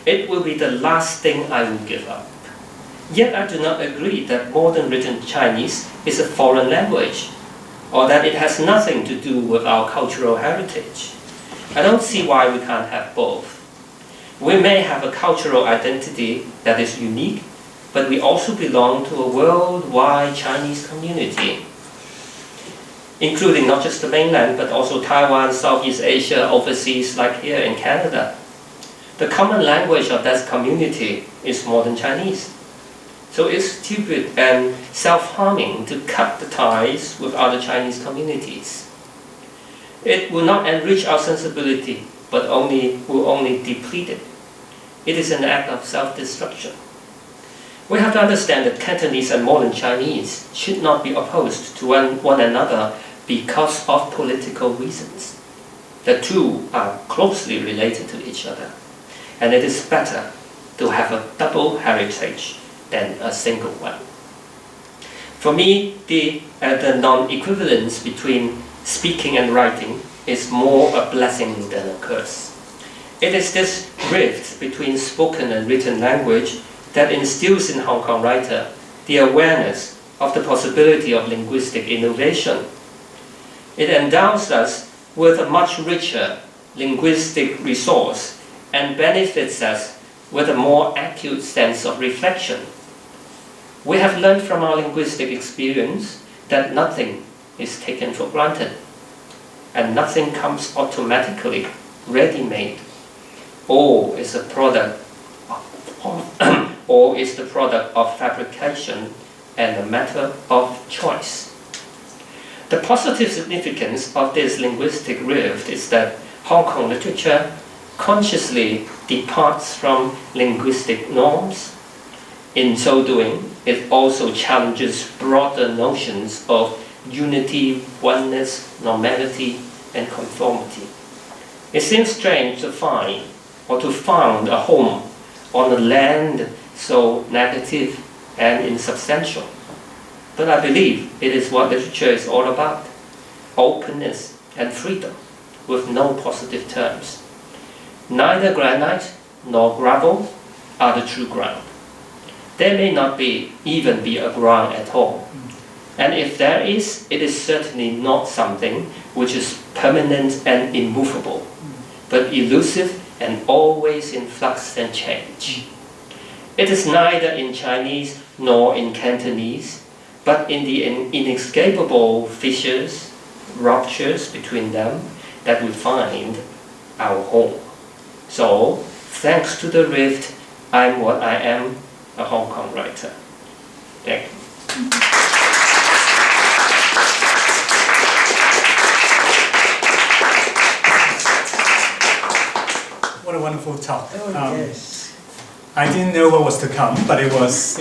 It will be the last thing I will give up. Yet I do not agree that modern written Chinese is a foreign language, or that it has nothing to do with our cultural heritage. I don't see why we can't have both. We may have a cultural identity that is unique, but we also belong to a worldwide Chinese community, including not just the mainland, but also Taiwan, Southeast Asia, overseas, like here in Canada. The common language of that community is modern Chinese. So it's stupid and self-harming to cut the ties with other Chinese communities. It will not enrich our sensibility, but will only deplete it. It is an act of self-destruction. We have to understand that Cantonese and modern Chinese should not be opposed to one another because of political reasons. The two are closely related to each other, and it is better to have a double heritage than a single one. For me, the non-equivalence between speaking and writing is more a blessing than a curse. It is this rift between spoken and written language that instills in Hong Kong writer the awareness of the possibility of linguistic innovation. It endows us with a much richer linguistic resource and benefits us with a more acute sense of reflection. We have learned from our linguistic experience that nothing is taken for granted, and nothing comes automatically, ready-made. All is the product of fabrication and a matter of choice. The positive significance of this linguistic rift is that Hong Kong literature consciously departs from linguistic norms. In so doing, it also challenges broader notions of unity, oneness, normality, and conformity. It seems strange to find or to found a home on a land so negative and insubstantial. But I believe it is what literature is all about: openness and freedom, with no positive terms. Neither granite nor gravel are the true ground. There may not even be a ground at all. And if there is, it is certainly not something which is permanent and immovable, but elusive and always in flux and change. It is neither in Chinese nor in Cantonese, but in the inescapable fissures, ruptures between them, that we find our home. So, thanks to the rift, I'm what I am, a Hong Kong writer. Thank you. What a wonderful talk. Oh, yes. I didn't know what was to come, but it was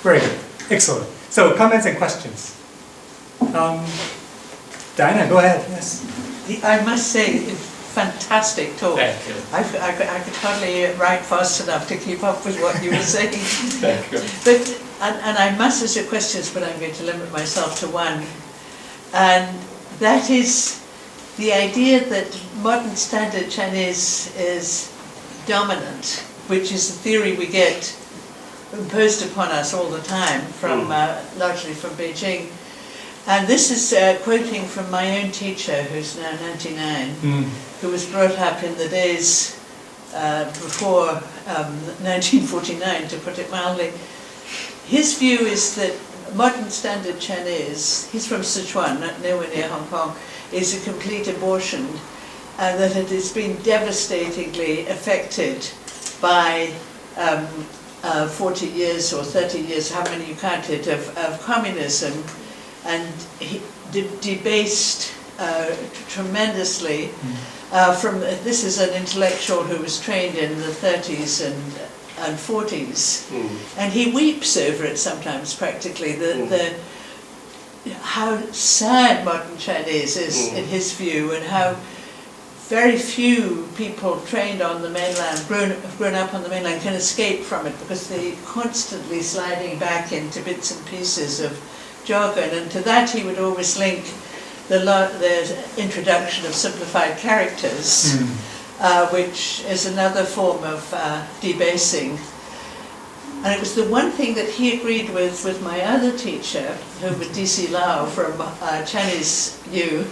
very good. Excellent. So, comments and questions. Diana, go ahead. Yes. I must say, fantastic talk. Thank you. I could hardly write fast enough to keep up with what you were saying. Thank you. But and I must ask you questions, but I'm going to limit myself to one. And that is the idea that modern standard Chinese is dominant, which is the theory we get imposed upon us all the time, from largely from Beijing. And this is quoting from my own teacher, who's now 99, who was brought up in the days before 1949, to put it mildly. His view is that modern standard Chinese, he's from Sichuan, nowhere near Hong Kong, is a complete abortion, and that it has been devastatingly affected by 40 years or 30 years, how many you counted, of communism, and he debased tremendously from, this is an intellectual who was trained in the 30s and 40s, and he weeps over it sometimes, practically, how sad modern Chinese is in his view, and how very few people trained on the mainland, grown up on the mainland, can escape from it, because they're constantly sliding back into bits and pieces of jargon. And to that he would always link the introduction of simplified characters which is another form of debasing. And it was the one thing that he agreed with my other teacher, who was D.C. Lau from Chinese U,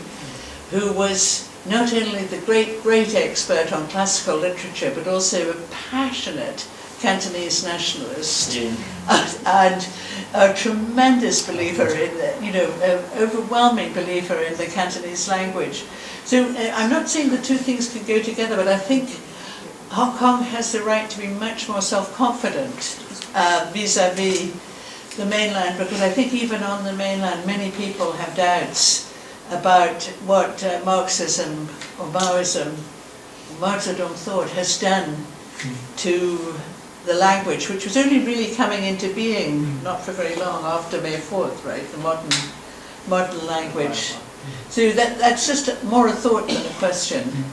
who was not only the great expert on classical literature, but also a passionate Cantonese nationalist, and a tremendous believer in an overwhelming believer in the Cantonese language. So I'm not saying the two things can go together, but I think Hong Kong has the right to be much more self-confident vis-à-vis the mainland, because I think even on the mainland many people have doubts about what Marxism or Maoism, Mao Zedong thought, has done to the language, which was only really coming into being not for very long after May 4th, right? The modern language. So that's just more a thought than a question.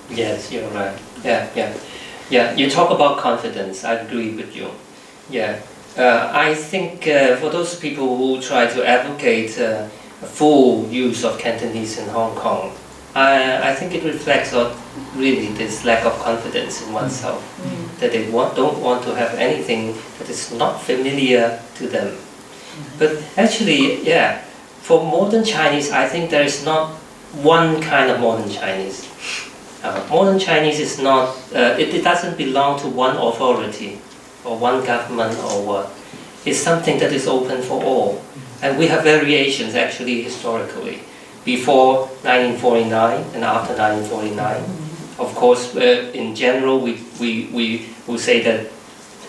Yes, you're right. Yeah. You talk about confidence. I agree with you. Yeah. I think for those people who try to advocate full use of Cantonese in Hong Kong, I think it reflects on really this lack of confidence in oneself, that they don't want to have anything that is not familiar to them. But actually, yeah, for modern Chinese, I think there is not one kind of modern Chinese. Modern Chinese is not, it doesn't belong to one authority or one government or what. It's something that is open for all. And we have variations actually historically. Before 1949 and after 1949. Of course, in general, we will say that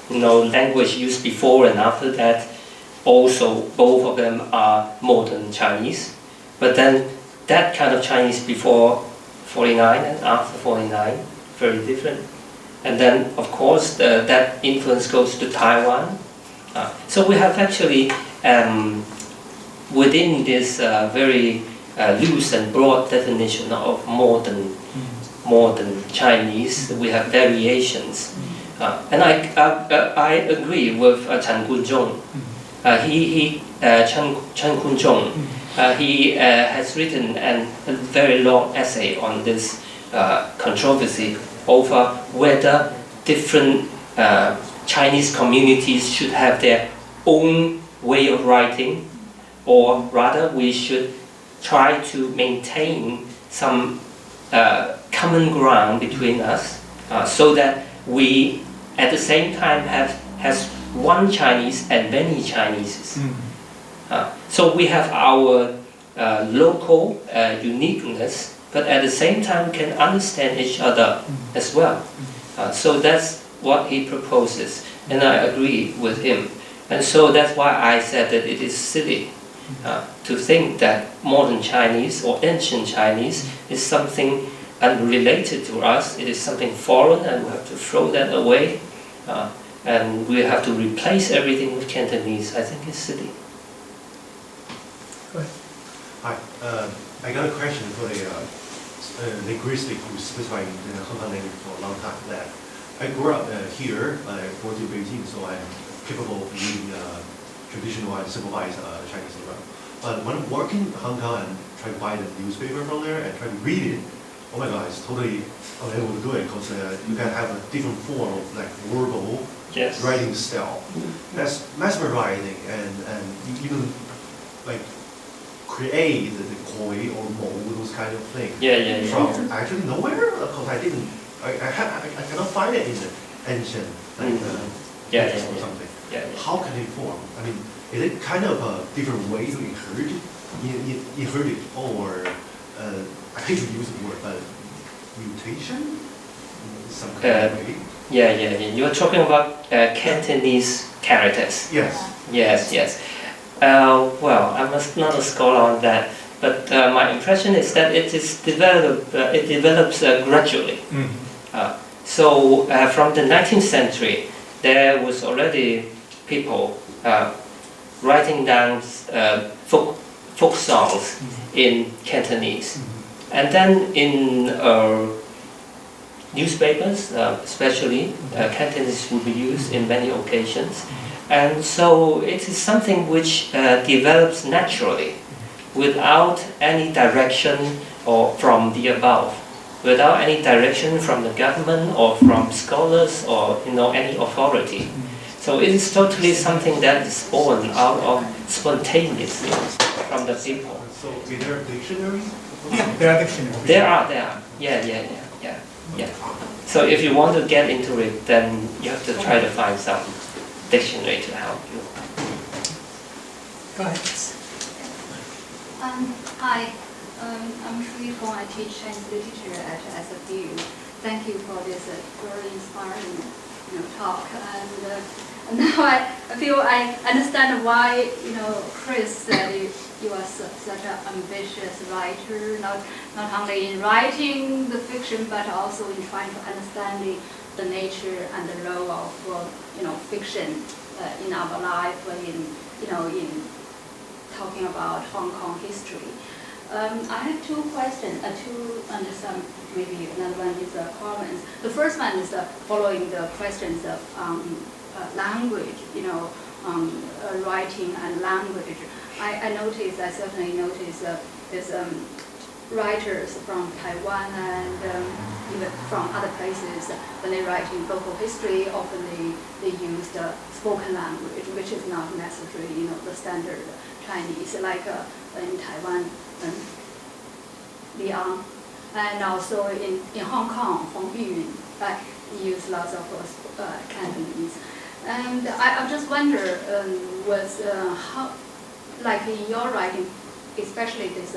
language used before and after that, also both of them are modern Chinese. But then that kind of Chinese before 49 and after 49, very different. And then, of course, that influence goes to Taiwan. So we have actually, within this very loose and broad definition of modern Chinese, we have variations. And I agree with Chen Kun-zhong. Chen Kun-zhong, he has written a very long essay on this controversy over whether different Chinese communities should have their own way of writing, or rather we should try to maintain some common ground between us, so that we at the same time has one Chinese and many Chineses. So we have our local uniqueness, but at the same time can understand each other as well. So that's what he proposes, and I agree with him. And so that's why I said that it is silly to think that modern Chinese or ancient Chinese is something unrelated to us. It is something foreign, and we have to throw that away, and we have to replace everything with Cantonese. I think it's silly. Go ahead. Hi, I got a question for the linguistic who specified in Hong Kong language for a long time. That I grew up here, born to Beijing, so I'm capable of reading traditional and simplified Chinese as well. But when I'm working in Hong Kong and try to buy the newspaper from there and try to read it, oh my God, it's totally unable to do it, because you can have a different form of like verbal writing style. That's mesmerizing, and you even like create the koi or mold, those kind of things. From actually nowhere, because I cannot find it in the ancient text or something. How can it form? I mean, is it kind of a different way to inherit it, or I hate to use the word, but mutation? Some kind of way? You're talking about Cantonese characters. Yes. Well, I'm not a scholar on that, but my impression is that it develops gradually. So from the 19th century, there was already people writing down folk songs in Cantonese, and then in newspapers, especially Cantonese would be used in many occasions. And so it is something which develops naturally, without any direction or from the above. without any direction from the government or from scholars or any authority. So it is totally something that is born out of spontaneously from the people. So is there a dictionary? Yeah, there are dictionaries. There are. Yeah. So if you want to get into it, then you have to try to find some dictionary to help you. Go ahead. Hi, I'm Shui Fong. I teach Chinese literature at SFU. Thank you for this very inspiring talk. And now I feel I understand why Chris said you are such an ambitious writer, not only in writing the fiction but also in trying to understand the nature and the role of fiction in our life, in talking about Hong Kong history. I have two questions, and some maybe another one is comments. The first one is following the questions of language, writing and language. I certainly noticed there's writers from Taiwan and even from other places, when they write in local history, often they use the spoken language, which is not necessarily the standard Chinese, like in Taiwan, Liang, and also in Hong Kong, Hong Yun, use lots of Cantonese. And I just wonder, how, like in your writing, especially this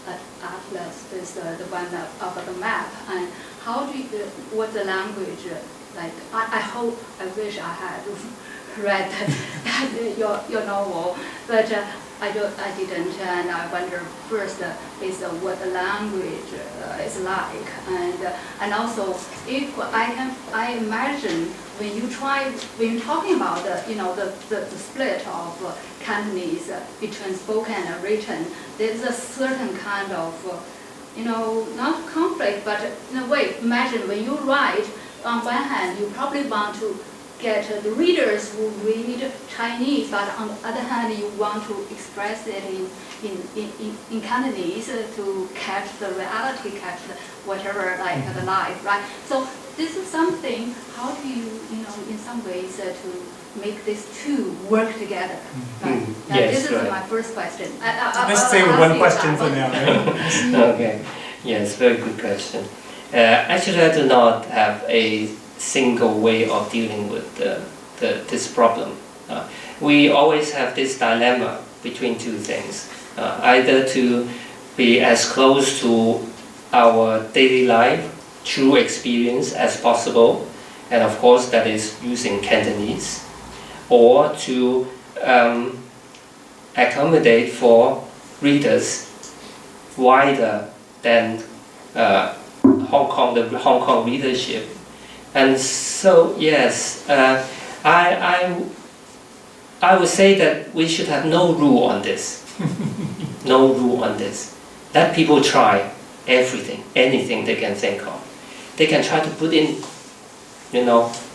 atlas, this the one of the map, and how do you, what the language like? I wish I had read your novel, but I didn't, and I wonder first is what the language is like, and also if I imagine when you're talking about the split of Cantonese between spoken and written, there's a certain kind of not conflict, but in a way, imagine when you write, on one hand you probably want to get the readers who read Chinese, but on the other hand you want to express it in Cantonese to catch the reality, catch the whatever, like the life, right? So this is something, how do you, in some ways to make these two work together? Right? Yes, this is my first question. Let's say one question for now. Okay, yes, very good question. Actually, I do not have a single way of dealing with this problem. We always have this dilemma between two things, either to be as close to our daily life, true experience as possible, and of course that is using Cantonese, or to accommodate for readers wider than the Hong Kong readership. And so yes, I would say that we should have no rule on this. No rule on this. Let people try everything, anything they can think of. They can try to put in,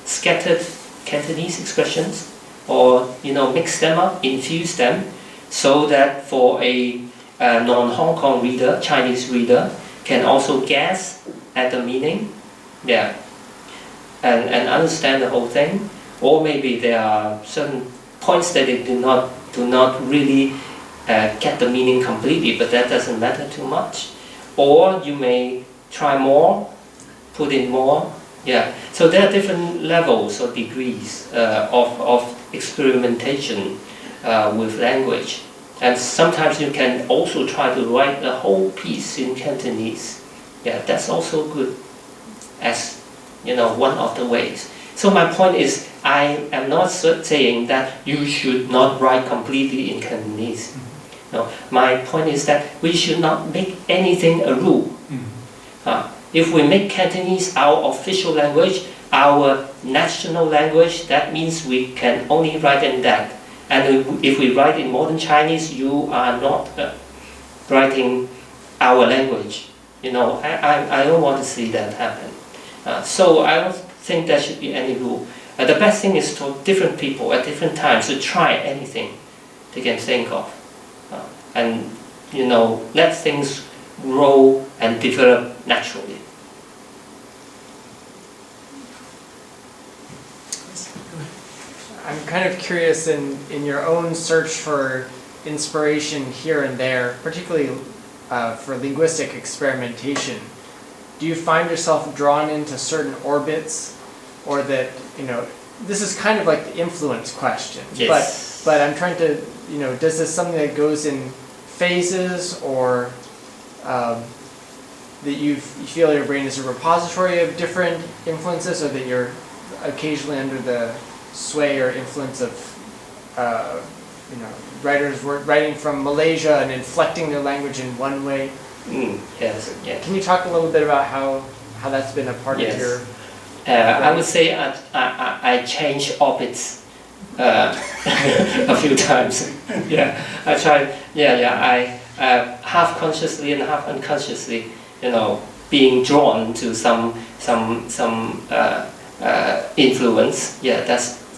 scattered Cantonese expressions, or mix them up, infuse them, so that for a non-Hong Kong reader, Chinese reader, can also guess at the meaning, and understand the whole thing. Or maybe there are certain points that they do not really get the meaning completely, but that doesn't matter too much. Or you may try more, put in more. So there are different levels or degrees of experimentation with language. And sometimes you can also try to write the whole piece in Cantonese. That's also good as one of the ways. So my point is, I am not saying that you should not write completely in Cantonese. No, my point is that we should not make anything a rule. If we make Cantonese our official language, our national language, that means we can only write in that. And if we write in modern Chinese, you are not writing our language. I don't want to see that happen. So I don't think there should be any rule. The best thing is for different people at different times to try anything they can think of. And let things grow and develop naturally. I'm kind of curious in your own search for inspiration here and there, particularly for linguistic experimentation. Do you find yourself drawn into certain orbits, or that, this is kind of like the influence question. Yes. But I'm trying to, does this something that goes in phases, or that you feel your brain is a repository of different influences, or that you're occasionally under the sway or influence of, writers writing from Malaysia and inflecting their language in one way? Yes. Can you talk a little bit about how that's been a part of your... I would say I changed orbits a few times. I tried. I half consciously and half unconsciously, being drawn to some influence.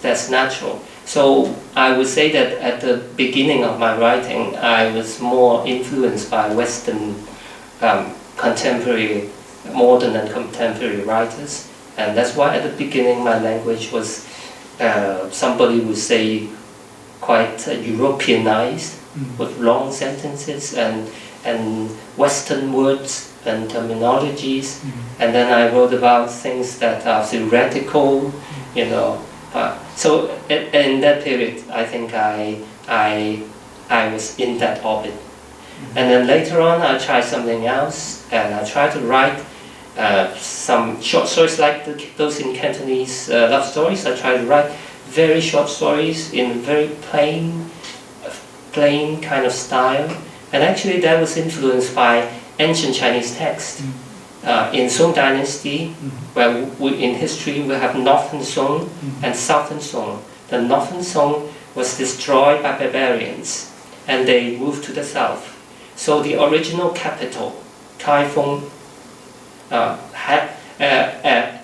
That's natural. So I would say that at the beginning of my writing, I was more influenced by Western contemporary, modern and contemporary writers. And that's why at the beginning my language was, somebody would say, quite Europeanized, with long sentences and Western words and terminologies. And then I wrote about things that are theoretical, so in that period, I think I was in that orbit. And then later on, I tried something else, and I tried to write some short stories like those in Cantonese Love Stories. I tried to write very short stories in very plain kind of style. And actually that was influenced by ancient Chinese text. In Song Dynasty, where in history we have Northern Song and Southern Song. The Northern Song was destroyed by barbarians, and they moved to the south. So the original capital, Kaifeng,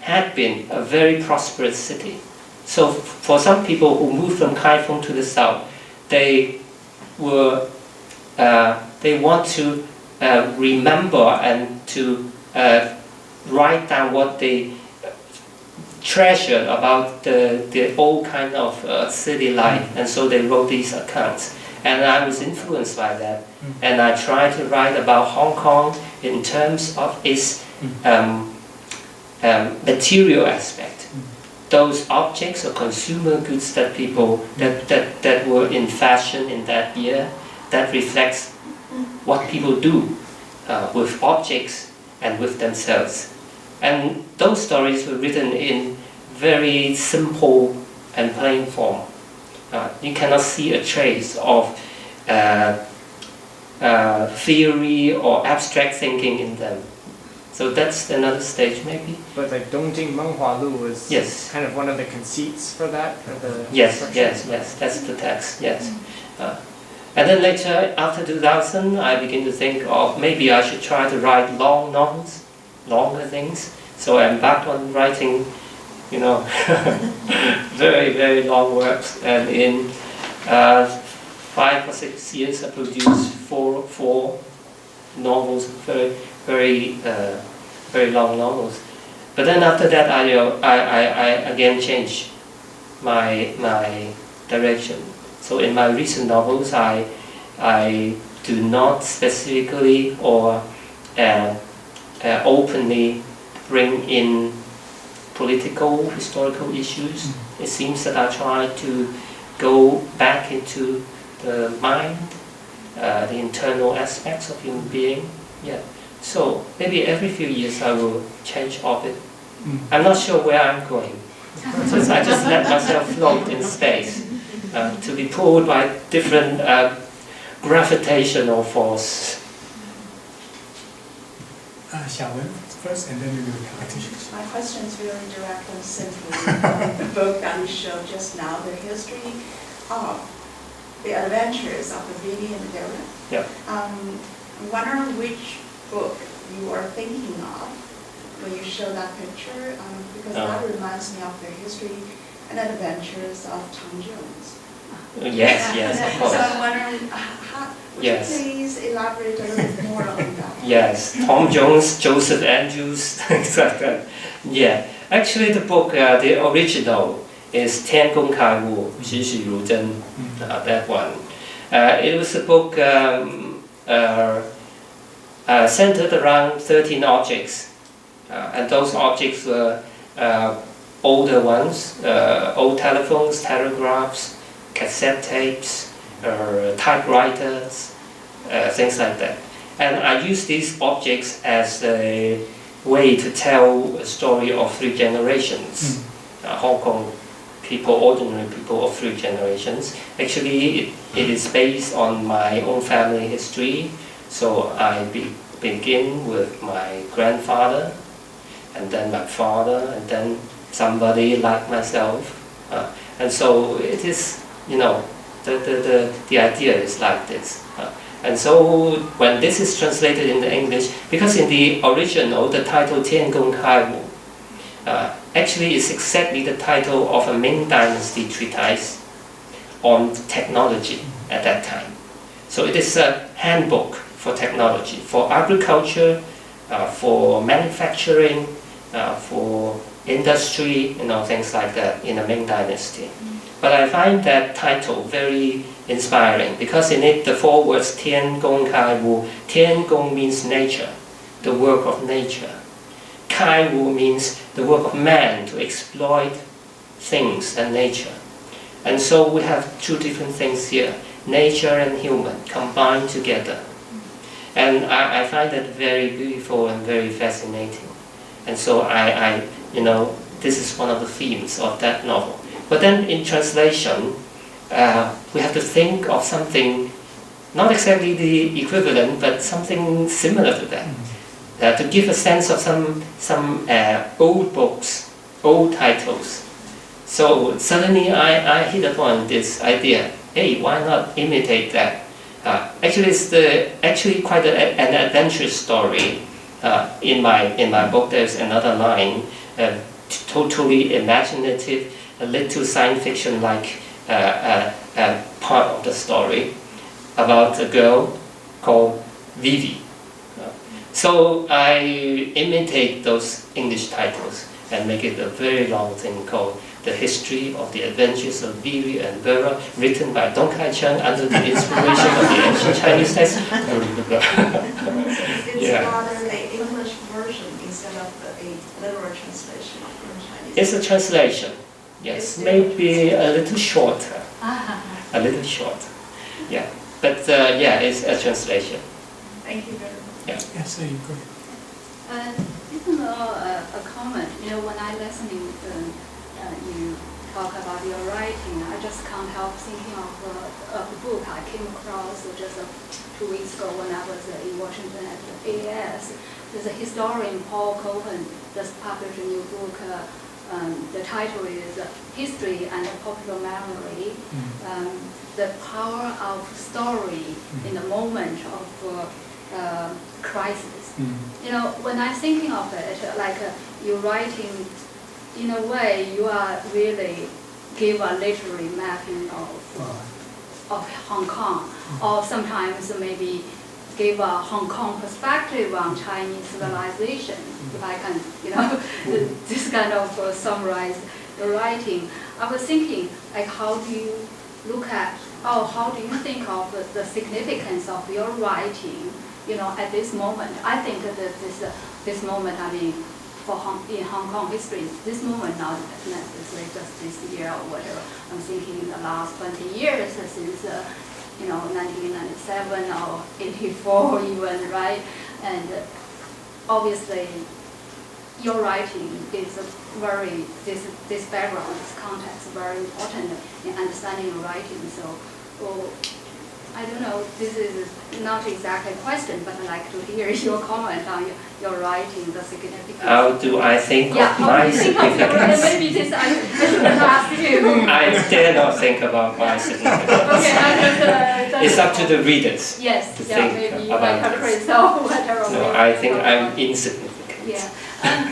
had been a very prosperous city. So for some people who moved from Kaifeng to the south, they want to remember and to write down what they treasure about the old kind of city life, and so they wrote these accounts. And I was influenced by that, and I tried to write about Hong Kong in terms of its material aspect. Those objects or consumer goods that people that were in fashion in that year, that reflects what people do with objects and with themselves. And those stories were written in very simple and plain form. You cannot see a trace of theory or abstract thinking in them. So that's another stage maybe. But like Dongjing Menghua Lu was kind of one of the conceits for that? Yes, that's the text, yes. And then later, after 2000, I began to think of maybe I should try to write long novels, longer things. So I embarked on writing, very, very long works. And in 5 or 6 years, I produced four novels, very, very, very long novels. But then after that, I again changed my direction. So in my recent novels, I do not specifically or openly bring in political, historical issues. It seems that I try to go back into the mind, the internal aspects of human being. So maybe every few years I will change orbit. I'm not sure where I'm going. So I just let myself float in space to be pulled by different gravitational force. Xiaowen first, and then we will continue. My question is really direct and simple. The book that you showed just now, the history of the adventures of the Billy and the Dylan. I wonder which book you are thinking of when you show that picture, because that reminds me of the history and adventures of Tom Jones. Yes, of course. So I'm wondering, would you please elaborate a little bit more on that? Yes, Tom Jones, Joseph Andrews, things like that. Actually the book, the original, is Tian Gong Kai Wu, Xi Xi Ru Zhen, that one. It was a book centered around 13 objects, and those objects were older ones, old telephones, telegraphs, cassette tapes, typewriters, things like that. And I use these objects as a way to tell a story of 3 generations. Hong Kong people, ordinary people of 3 generations. Actually, it is based on my own family history. So I begin with my grandfather, and then my father, and then somebody like myself. And so it is, you know, the idea is like this. And so when this is translated into English, because in the original, the title Tian Gong Kai Wu actually is exactly the title of a Ming Dynasty treatise on technology at that time. So it is a handbook for technology, for agriculture, for manufacturing, for industry, you know, things like that in the Ming Dynasty. But I find that title very inspiring because in it the 4 words Tian Gong Kai Wu. Tian Gong means nature, the work of nature. Kai Wu means the work of man to exploit things and nature. And so we have 2 different things here, nature and human combined together. And I find that very beautiful and very fascinating. And so you know, this is one of the themes of that novel. But then in translation, we have to think of something, not exactly the equivalent, but something similar to that. To give a sense of some old books, old titles. So suddenly I hit upon this idea, hey, why not imitate that? Actually, it's actually quite an adventure story. In my book, there's another line, totally imaginative, a little science fiction-like part of the story about a girl called Vivi. So I imitate those English titles and make it a very long thing called The History of the Adventures of Vivi and Vera, written by Dung Kai-cheung under the inspiration of the ancient Chinese text. It's rather an English version instead of a literal translation from Chinese. It's a translation, yes, maybe a little shorter. A little shorter, yeah. But yeah, it's a translation. Thank you very much. Yeah. Yes, there you go. Even a comment, you know, when I listening you talk about your writing, I just can't help thinking of a book I came across just 2 weeks ago when I was in Washington at the AAS. There's a historian, Paul Cohen, just published a new book. The title is History and Popular Memory, the Power of Story in the Moment of crisis. You know, when I'm thinking of it, like you're writing, in a way, you are really give a literary mapping of Hong Kong, or sometimes maybe give a Hong Kong perspective on Chinese civilization, if I can, you know, this kind of summarize the writing. I was thinking, like, how do you look at, or how do you think of the significance of your writing, you know, at this moment? I think that this moment, I mean, in Hong Kong history, this moment not necessarily just this year or whatever. I'm thinking in the last 20 years since, you know, 1997 or 84 even, right? And obviously, your writing is very, this background, this context is very important in understanding your writing. So, well, I don't know, this is not exactly a question, but I'd like to hear your comment on your writing, the significance. How do I think of my significance? Maybe this I should ask you. I dare not think about my significance. Okay, it's up to the readers. Yes, to yeah, think maybe you about might this. so whatever. No, I think I'm insignificant. Yeah,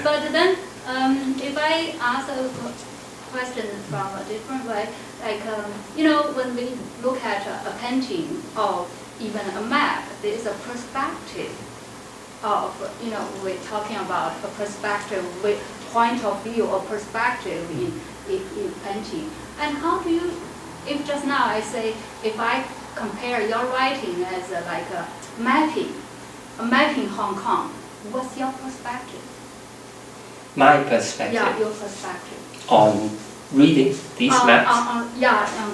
but then if I ask a question from a different way, like, you know, when we look at a painting or even a map, there is a perspective of, you know, we're talking about a perspective, with point of view or perspective in in painting. And how do you, if just now I say, if I compare your writing as like a mapping Hong Kong, what's your perspective? My perspective. Yeah, your perspective. On reading these maps. On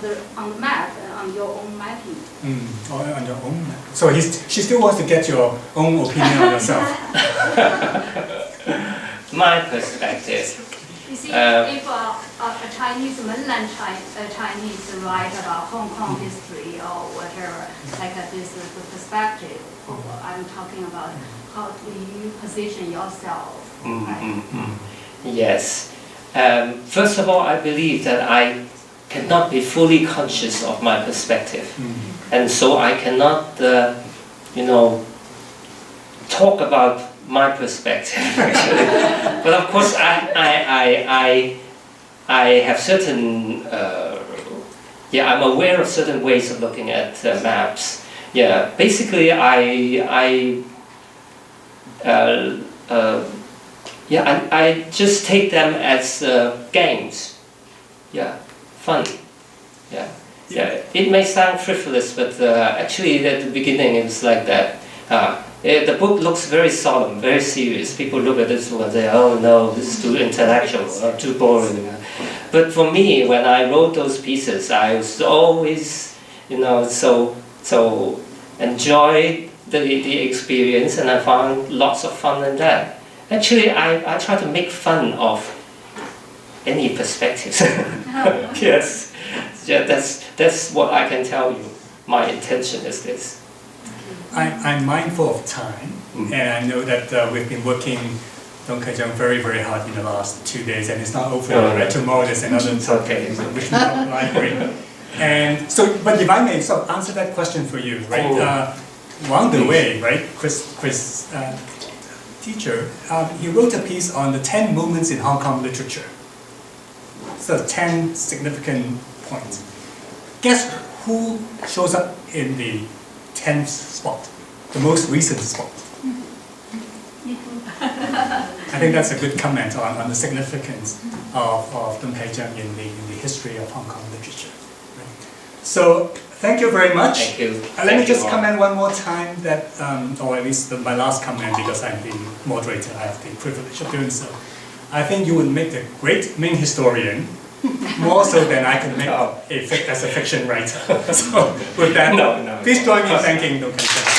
the map, on your own mapping. On your own map. So she still wants to get your own opinion on yourself. My perspective. You see, if a Chinese mainland Chinese write about Hong Kong history or whatever, like this is the perspective. I'm talking about how do you position yourself. Right? Yes. First of all, I believe that I cannot be fully conscious of my perspective, and so I cannot, talk about my perspective. Actually, but of course, I have certain. I'm aware of certain ways of looking at maps. Yeah, basically, I just take them as games. Yeah, fun. Yeah. It may sound frivolous, but actually at the beginning it was like that. The book looks very solemn, very serious. People look at this one and say, "Oh no, this is too intellectual, too boring." But for me, when I wrote those pieces, I was always, so enjoyed the experience, and I found lots of fun in that. Actually, I try to make fun of any perspectives. Yes, yeah, that's what I can tell you. My intention is this. I'm mindful of time, and I know that we've been working Dung Kai-cheung very, very hard in the last 2 days, and it's not over. Right. Tomorrow there's another topic, which is not library. And so, but if I may sort of answer that question for you, right? Along the way, right, Chris teacher, he wrote a piece on the 10 moments in Hong Kong literature. So 10 significant points. Guess who shows up in the 10th spot, the most recent spot? I think that's a good comment on the significance of Dung Kai-cheung in the history of Hong Kong literature. Right. So thank you very much. Thank you. Let me just comment one more time that, or at least my last comment, because I'm the moderator, I have the privilege of doing so. I think you would make a great Ming historian, more so than I can make as a fiction writer. So with that, please join me in thanking Dung Kai-cheung.